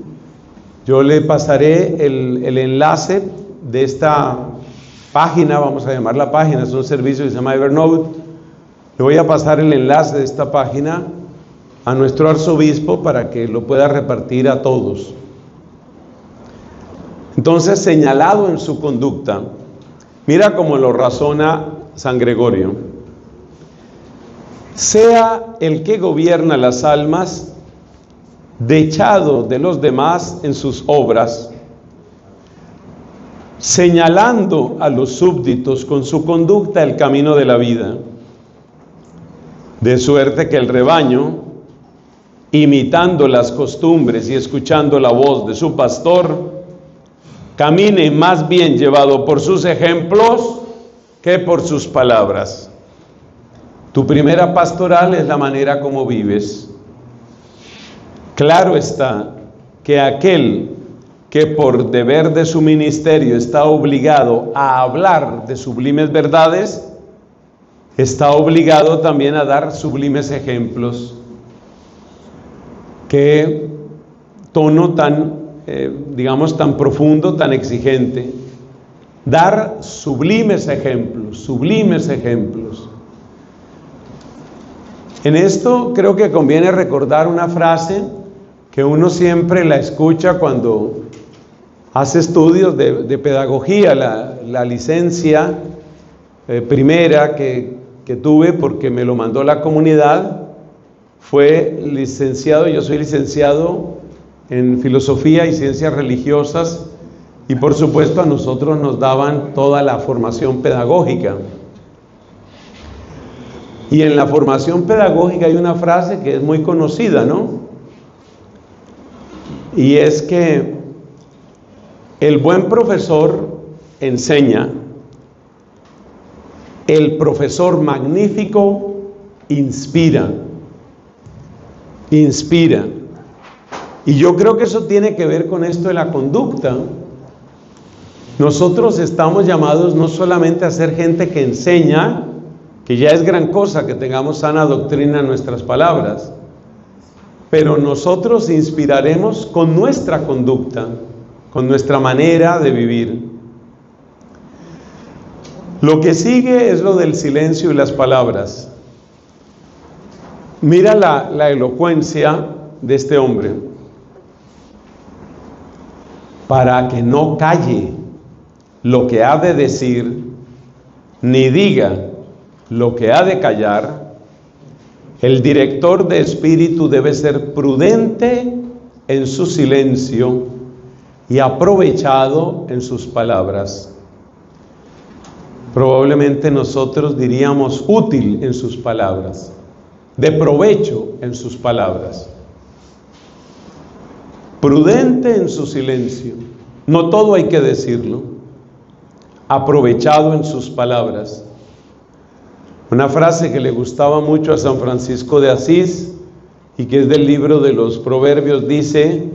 yo le pasaré el enlace de esta página, vamos a llamar la página, es un servicio que se llama Evernote. Le voy a pasar el enlace de esta página a nuestro arzobispo para que lo pueda repartir a todos. Entonces, señalado en su conducta, mira cómo lo razona San Gregorio: sea el que gobierna las almas dechado de los demás en sus obras, señalando a los súbditos con su conducta el camino de la vida, de suerte que el rebaño, imitando las costumbres y escuchando la voz de su pastor, camine más bien llevado por sus ejemplos que por sus palabras. Tu primera pastoral es la manera como vives. Claro está que aquel que por deber de su ministerio está obligado a hablar de sublimes verdades, está obligado también a dar sublimes ejemplos. Qué tono tan, digamos, tan profundo, tan exigente. Dar sublimes ejemplos, sublimes ejemplos. En esto creo que conviene recordar una frase que uno siempre la escucha cuando hace estudios de pedagogía. La licencia primera que tuve, porque me lo mandó la comunidad, fue licenciado. Yo soy licenciado en filosofía y ciencias religiosas, y por supuesto a nosotros nos daban toda la formación pedagógica. Y en la formación pedagógica hay una frase que es muy conocida, ¿no? Y es que el buen profesor enseña, el profesor magnífico inspira. Inspira. Y yo creo que eso tiene que ver con esto de la conducta. Nosotros estamos llamados no solamente a ser gente que enseña, que ya es gran cosa que tengamos sana doctrina en nuestras palabras, pero nosotros inspiraremos con nuestra conducta, con nuestra manera de vivir. Lo que sigue es lo del silencio y las palabras. Mira la elocuencia de este hombre. Para que no calle lo que ha de decir, ni diga lo que ha de callar, el director de espíritu debe ser prudente en su silencio y aprovechado en sus palabras. Probablemente nosotros diríamos útil en sus palabras, de provecho en sus palabras. Prudente en su silencio, no todo hay que decirlo, aprovechado en sus palabras. Una frase que le gustaba mucho a San Francisco de Asís y que es del libro de los Proverbios dice: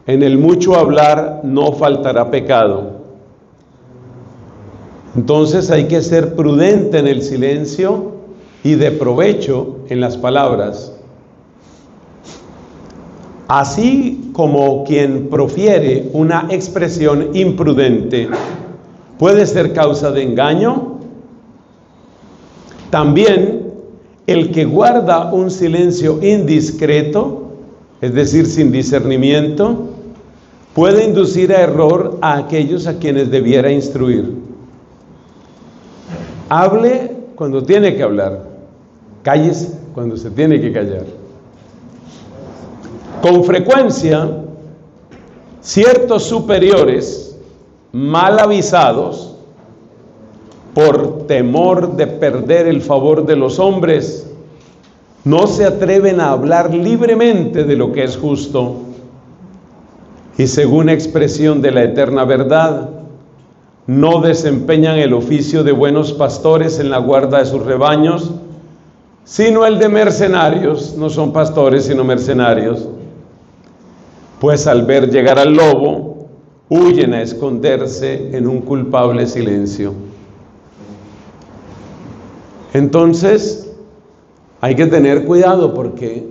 en el mucho hablar no faltará pecado. Entonces hay que ser prudente en el silencio y de provecho en las palabras. Así como quien profiere una expresión imprudente puede ser causa de engaño, también el que guarda un silencio indiscreto, es decir, sin discernimiento, puede inducir a error a aquellos a quienes debiera instruir. Hable cuando tiene que hablar, cállese cuando se tiene que callar. Con frecuencia, ciertos superiores mal avisados, por temor de perder el favor de los hombres, no se atreven a hablar libremente de lo que es justo y según expresión de la eterna verdad, no desempeñan el oficio de buenos pastores en la guarda de sus rebaños, sino el de mercenarios. No son pastores sino mercenarios, pues al ver llegar al lobo huyen a esconderse en un culpable silencio. Entonces hay que tener cuidado, porque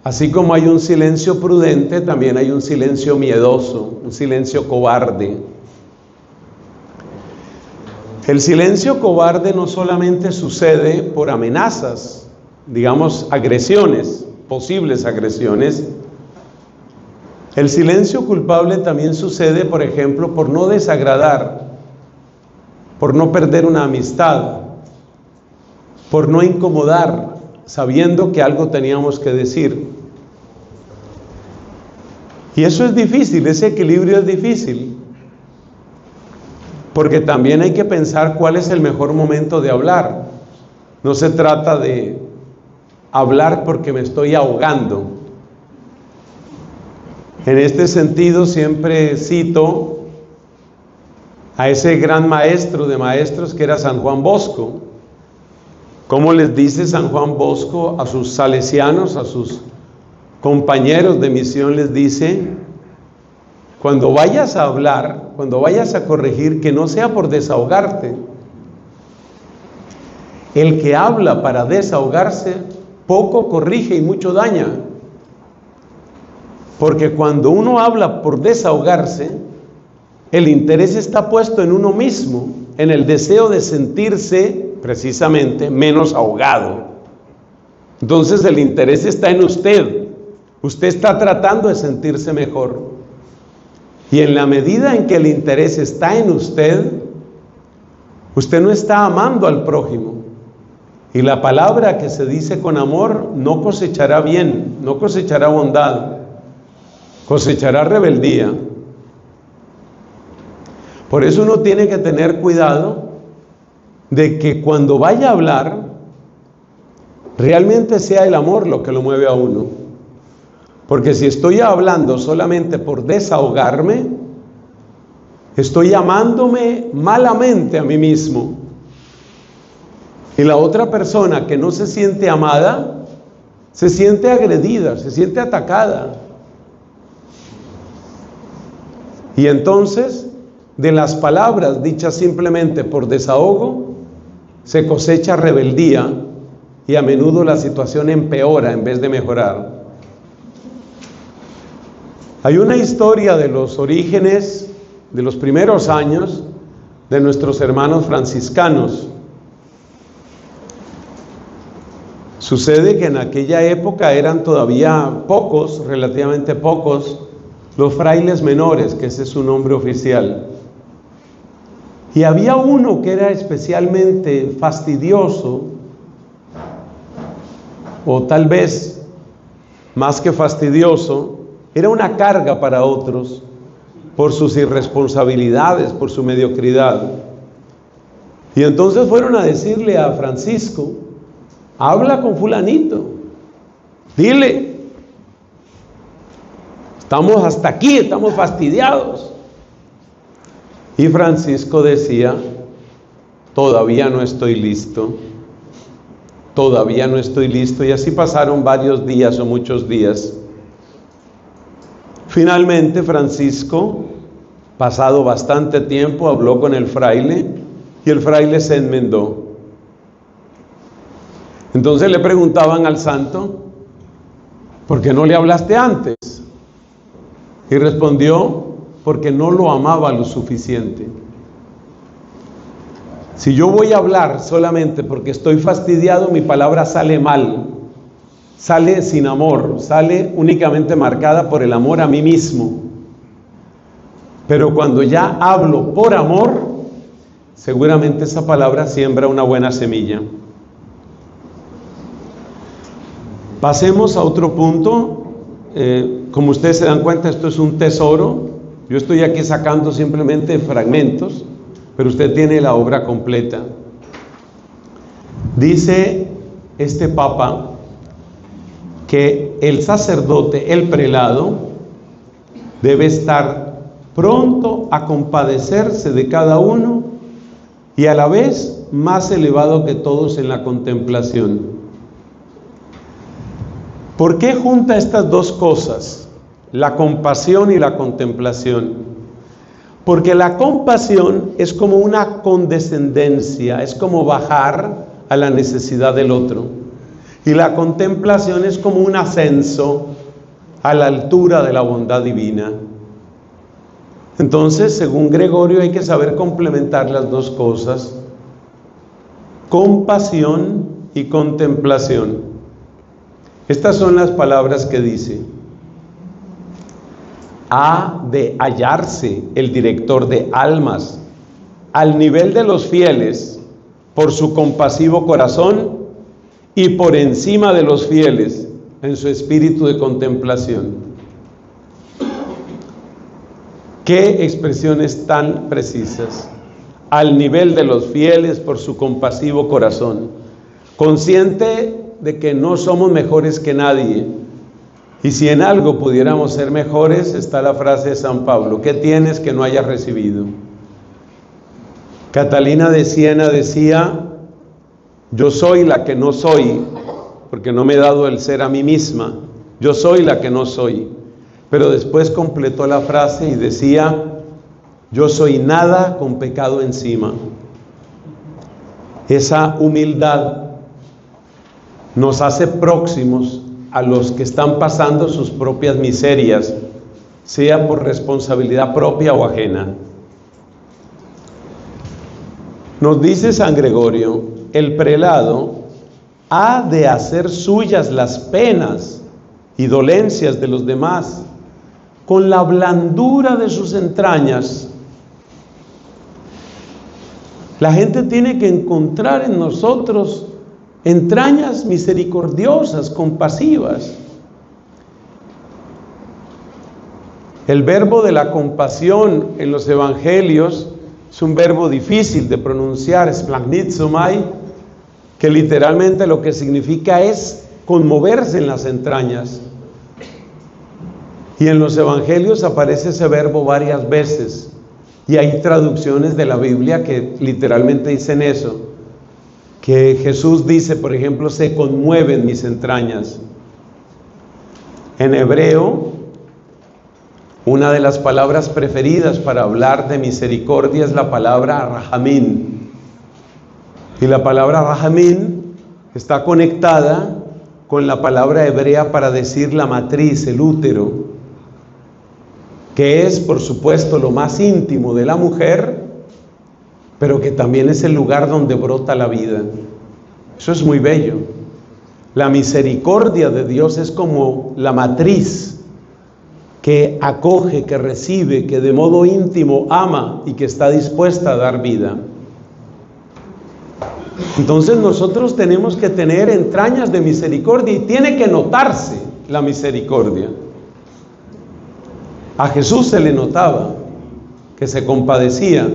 así como hay un silencio prudente, también hay un silencio miedoso, un silencio cobarde. El silencio cobarde no solamente sucede por amenazas, digamos agresiones, posibles agresiones. El silencio culpable también sucede, por ejemplo, por no desagradar, por no perder una amistad, por no incomodar, sabiendo que algo teníamos que decir. Y eso es difícil, ese equilibrio es difícil, porque también hay que pensar cuál es el mejor momento de hablar. No se trata de hablar porque me estoy ahogando. En este sentido siempre cito a ese gran maestro de maestros que era San Juan Bosco. ¿Cómo les dice San Juan Bosco a sus salesianos, a sus compañeros de misión? Les dice: cuando vayas a hablar, cuando vayas a corregir, que no sea por desahogarte. El que habla para desahogarse, poco corrige y mucho daña. Porque cuando uno habla por desahogarse, el interés está puesto en uno mismo, en el deseo de sentirse precisamente menos ahogado. Entonces el interés está en usted. Usted está tratando de sentirse mejor. Y en la medida en que el interés está en usted, usted no está amando al prójimo. Y la palabra que se dice con amor no cosechará bien, no cosechará bondad, cosechará rebeldía. Por eso uno tiene que tener cuidado de que cuando vaya a hablar, realmente sea el amor lo que lo mueve a uno. Porque si estoy hablando solamente por desahogarme, estoy amándome malamente a mí mismo. Y la otra persona que no se siente amada, se siente agredida, se siente atacada. Y entonces, de las palabras dichas simplemente por desahogo, se cosecha rebeldía y a menudo la situación empeora en vez de mejorar. Hay una historia de los orígenes, de los primeros años de nuestros hermanos franciscanos. Sucede que en aquella época eran todavía pocos, relativamente pocos, los frailes menores, que ese es su nombre oficial. Y había uno que era especialmente fastidioso, o tal vez más que fastidioso, era una carga para otros por sus irresponsabilidades, por su mediocridad. Y entonces fueron a decirle a Francisco: habla con fulanito, dile, estamos hasta aquí, estamos fastidiados. Y Francisco decía: todavía no estoy listo, todavía no estoy listo. Y así pasaron varios días o muchos días. Finalmente Francisco, pasado bastante tiempo, habló con el fraile y el fraile se enmendó. Entonces le preguntaban al santo: ¿por qué no le hablaste antes? Y respondió: porque no lo amaba lo suficiente. Si yo voy a hablar solamente porque estoy fastidiado, mi palabra sale mal, sale sin amor, sale únicamente marcada por el amor a mí mismo. Pero cuando ya hablo por amor, seguramente esa palabra siembra una buena semilla. Pasemos a otro punto. Como ustedes se dan cuenta, esto es un tesoro. Yo estoy aquí sacando simplemente fragmentos, pero usted tiene la obra completa. Dice este papa que el sacerdote, el prelado, debe estar pronto a compadecerse de cada uno y a la vez más elevado que todos en la contemplación. ¿Por qué junta estas dos cosas, la compasión y la contemplación? Porque la compasión es como una condescendencia, es como bajar a la necesidad del otro. Y la contemplación es como un ascenso a la altura de la bondad divina. Entonces, según Gregorio, hay que saber complementar las dos cosas: compasión y contemplación. Estas son las palabras que dice: ha de hallarse el director de almas al nivel de los fieles por su compasivo corazón y por encima de los fieles en su espíritu de contemplación. Qué expresiones tan precisas. Al nivel de los fieles por su compasivo corazón, consciente de que no somos mejores que nadie, y si en algo pudiéramos ser mejores, está la frase de San Pablo: ¿qué tienes que no hayas recibido? Catalina de Siena decía: yo soy la que no soy, porque no me he dado el ser a mí misma. Yo soy la que no soy, pero después completó la frase y decía: yo soy nada con pecado encima. Esa humildad nos hace próximos a los que están pasando sus propias miserias, sea por responsabilidad propia o ajena. Nos dice San Gregorio: el prelado ha de hacer suyas las penas y dolencias de los demás con la blandura de sus entrañas. La gente tiene que encontrar en nosotros entrañas misericordiosas, compasivas. El verbo de la compasión en los evangelios es un verbo difícil de pronunciar, splagnizomai, que literalmente lo que significa es conmoverse en las entrañas. Y en los evangelios aparece ese verbo varias veces. Y hay traducciones de la Biblia que literalmente dicen eso. Que Jesús dice, por ejemplo, se conmueven mis entrañas. En hebreo, una de las palabras preferidas para hablar de misericordia es la palabra rahamín. Y la palabra rahamín está conectada con la palabra hebrea para decir la matriz, el útero, que es, por supuesto, lo más íntimo de la mujer, pero que también es el lugar donde brota la vida. Eso es muy bello. La misericordia de Dios es como la matriz que acoge, que recibe, que de modo íntimo ama y que está dispuesta a dar vida. Entonces nosotros tenemos que tener entrañas de misericordia y tiene que notarse la misericordia. A Jesús se le notaba que se compadecía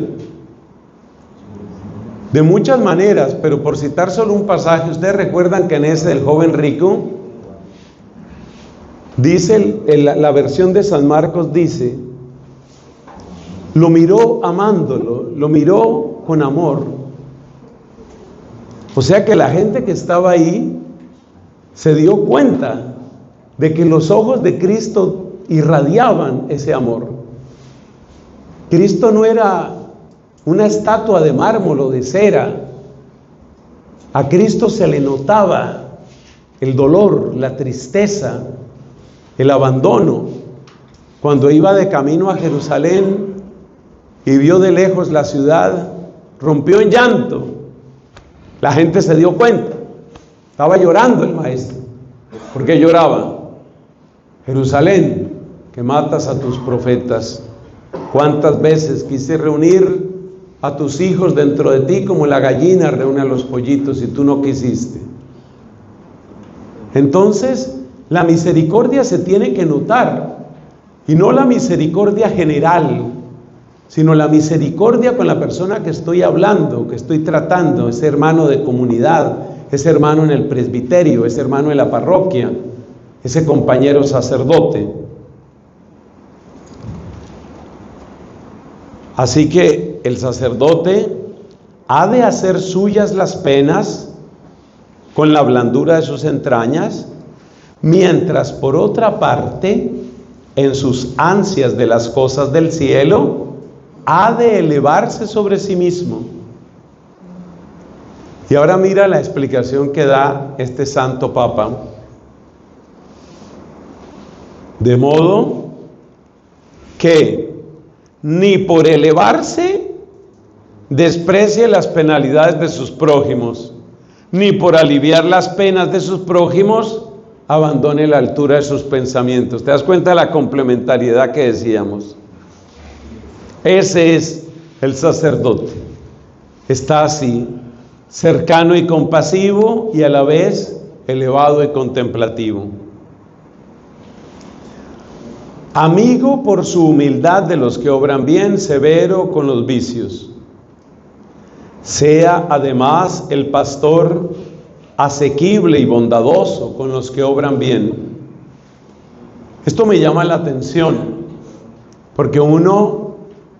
de muchas maneras, pero por citar solo un pasaje, ustedes recuerdan que en ese del joven rico, dice la versión de San Marcos, dice: lo miró amándolo, lo miró con amor. O sea que la gente que estaba ahí se dio cuenta de que los ojos de Cristo irradiaban ese amor. Cristo no era una estatua de mármol o de cera. A Cristo se le notaba el dolor, la tristeza, el abandono. Cuando iba de camino a Jerusalén y vio de lejos la ciudad, rompió en llanto. La gente se dio cuenta. Estaba llorando el maestro. ¿Por qué lloraba? Jerusalén, que matas a tus profetas. ¿Cuántas veces quise reunir a tus hijos dentro de ti como la gallina reúne a los pollitos y tú no quisiste? Entonces, la misericordia se tiene que notar, y no la misericordia general, sino la misericordia con la persona que estoy hablando, que estoy tratando, ese hermano de comunidad, ese hermano en el presbiterio, ese hermano en la parroquia, ese compañero sacerdote. Así que el sacerdote ha de hacer suyas las penas con la blandura de sus entrañas, mientras por otra parte, en sus ansias de las cosas del cielo, ha de elevarse sobre sí mismo. Y ahora mira la explicación que da este Santo Papa. De modo que ni por elevarse desprecie las penalidades de sus prójimos, ni por aliviar las penas de sus prójimos abandone la altura de sus pensamientos. ¿Te das cuenta de la complementariedad que decíamos? Ese es el sacerdote. Está así, cercano y compasivo, y a la vez elevado y contemplativo. Amigo por su humildad de los que obran bien, severo con los vicios. Sea además el pastor asequible y bondadoso con los que obran bien. Esto me llama la atención, porque uno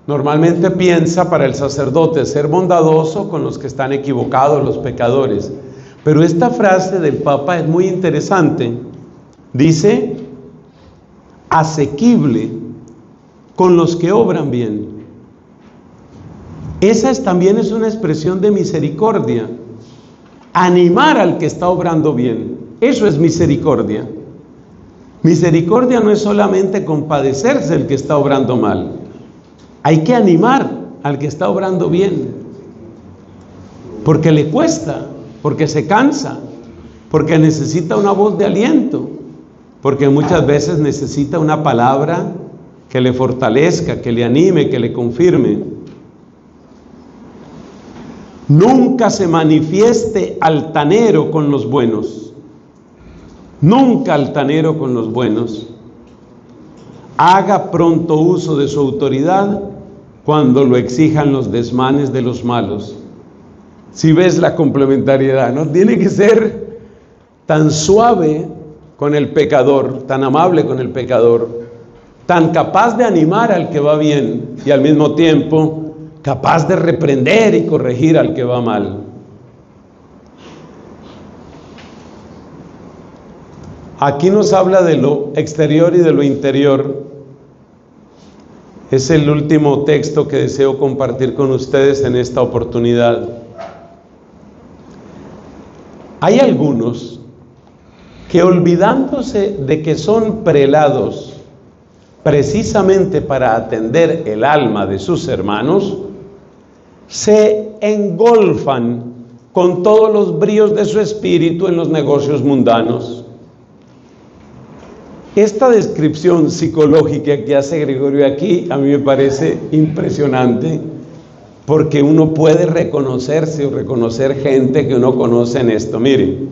normalmente piensa para el sacerdote ser bondadoso con los que están equivocados, los pecadores. Pero esta frase del Papa es muy interesante. Dice: asequible con los que obran bien. Esa también es una expresión de misericordia. Animar al que está obrando bien, eso es misericordia. Misericordia no es solamente compadecerse del que está obrando mal. Hay que animar al que está obrando bien, porque le cuesta, porque se cansa, porque necesita una voz de aliento, porque muchas veces necesita una palabra que le fortalezca, que le anime, que le confirme. Nunca se manifieste altanero con los buenos. Nunca altanero con los buenos. Haga pronto uso de su autoridad cuando lo exijan los desmanes de los malos. Si ves la complementariedad, no tiene que ser tan suave con el pecador, tan amable con el pecador, tan capaz de animar al que va bien y al mismo tiempo capaz de reprender y corregir al que va mal. Aquí nos habla de lo exterior y de lo interior. Es el último texto que deseo compartir con ustedes en esta oportunidad. Hay algunos que, olvidándose de que son prelados precisamente para atender el alma de sus hermanos, se engolfan con todos los bríos de su espíritu en los negocios mundanos. Esta descripción psicológica que hace Gregorio aquí a mí me parece impresionante, porque uno puede reconocerse o reconocer gente que uno conoce en esto. Miren,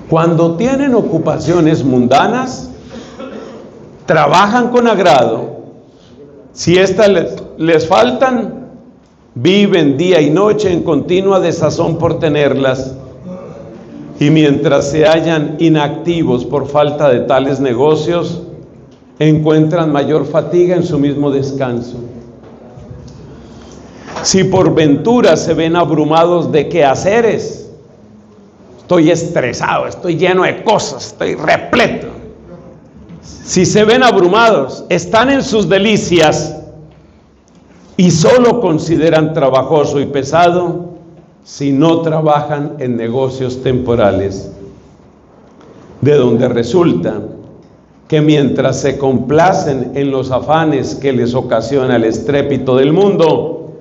cuando tienen ocupaciones mundanas, trabajan con agrado. Si estas les faltan, viven día y noche en continua desazón por tenerlas. Y mientras se hallan inactivos por falta de tales negocios, encuentran mayor fatiga en su mismo descanso. Si por ventura se ven abrumados de quehaceres, estoy estresado, estoy lleno de cosas, estoy repleto. Si se ven abrumados, están en sus delicias y solo consideran trabajoso y pesado si no trabajan en negocios temporales, de donde resulta que mientras se complacen en los afanes que les ocasiona el estrépito del mundo,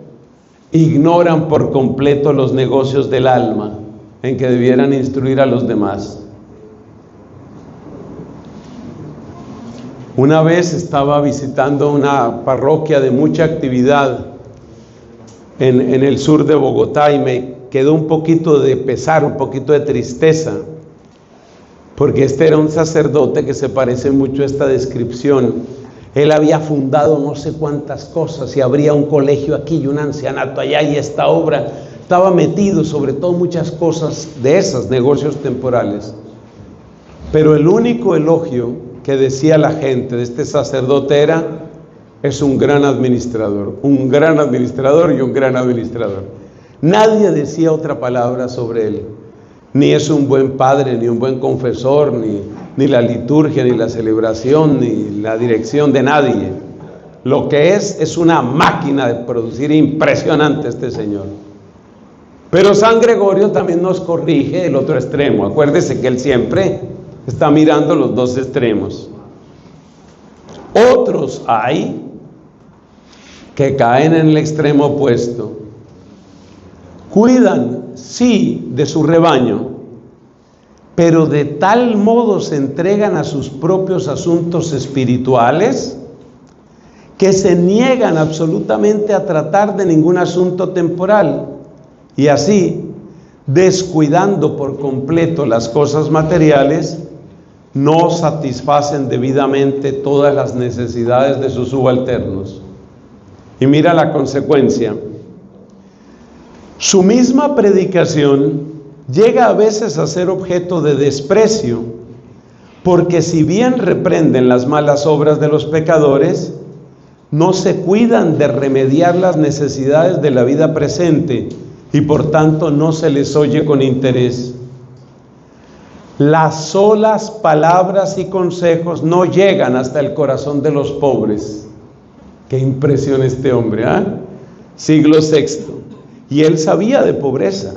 ignoran por completo los negocios del alma en que debieran instruir a los demás. Una vez estaba visitando una parroquia de mucha actividad en el sur de Bogotá y me quedó un poquito de pesar, un poquito de tristeza, porque este era un sacerdote que se parece mucho a esta descripción. Él había fundado no sé cuántas cosas y habría un colegio aquí y un ancianato allá, y esta obra estaba metido sobre todo muchas cosas de esos negocios temporales. Pero el único elogio que decía la gente de este sacerdote era: es un gran administrador, un gran administrador y un gran administrador. Nadie decía otra palabra sobre él. Ni es un buen padre, ni un buen confesor, ni la liturgia, ni la celebración, ni la dirección de nadie. Lo que es una máquina de producir impresionante este señor. Pero San Gregorio también nos corrige el otro extremo. Acuérdese que él siempre está mirando los dos extremos. Otros hay que caen en el extremo opuesto. Cuidan, sí, de su rebaño, pero de tal modo se entregan a sus propios asuntos espirituales que se niegan absolutamente a tratar de ningún asunto temporal, y así, descuidando por completo las cosas materiales, no satisfacen debidamente todas las necesidades de sus subalternos. Y mira la consecuencia. Su misma predicación llega a veces a ser objeto de desprecio, porque si bien reprenden las malas obras de los pecadores, no se cuidan de remediar las necesidades de la vida presente y por tanto no se les oye con interés. Las solas palabras y consejos no llegan hasta el corazón de los pobres. Qué impresión este hombre, ¿ah? Siglo VI. Y él sabía de pobreza.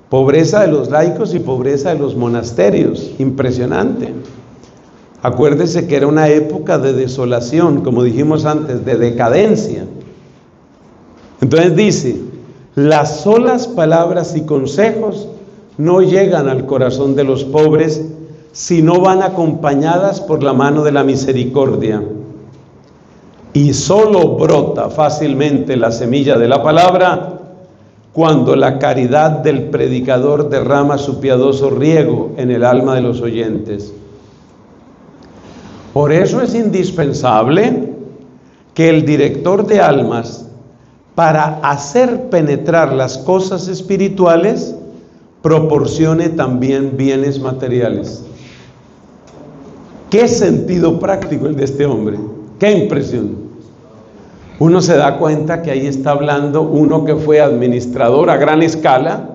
Pobreza de los laicos y pobreza de los monasterios. Impresionante. Acuérdese que era una época de desolación, como dijimos antes, de decadencia. Entonces dice, las solas palabras y consejos no llegan al corazón de los pobres si no van acompañadas por la mano de la misericordia. Y solo brota fácilmente la semilla de la palabra cuando la caridad del predicador derrama su piadoso riego en el alma de los oyentes. Por eso es indispensable que el director de almas, para hacer penetrar las cosas espirituales, proporcione también bienes materiales. Qué sentido práctico el de este hombre, qué impresión. Uno se da cuenta que ahí está hablando uno que fue administrador a gran escala.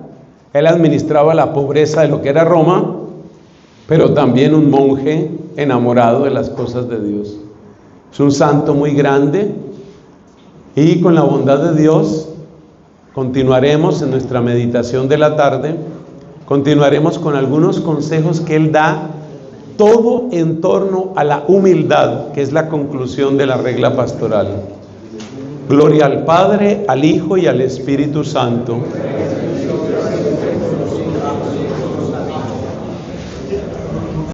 Él administraba la pobreza de lo que era Roma, pero también un monje enamorado de las cosas de Dios. Es un santo muy grande, y con la bondad de Dios continuaremos en nuestra meditación de la tarde. Continuaremos con algunos consejos que él da, todo en torno a la humildad, que es la conclusión de la regla pastoral. Gloria al Padre, al Hijo y al Espíritu Santo.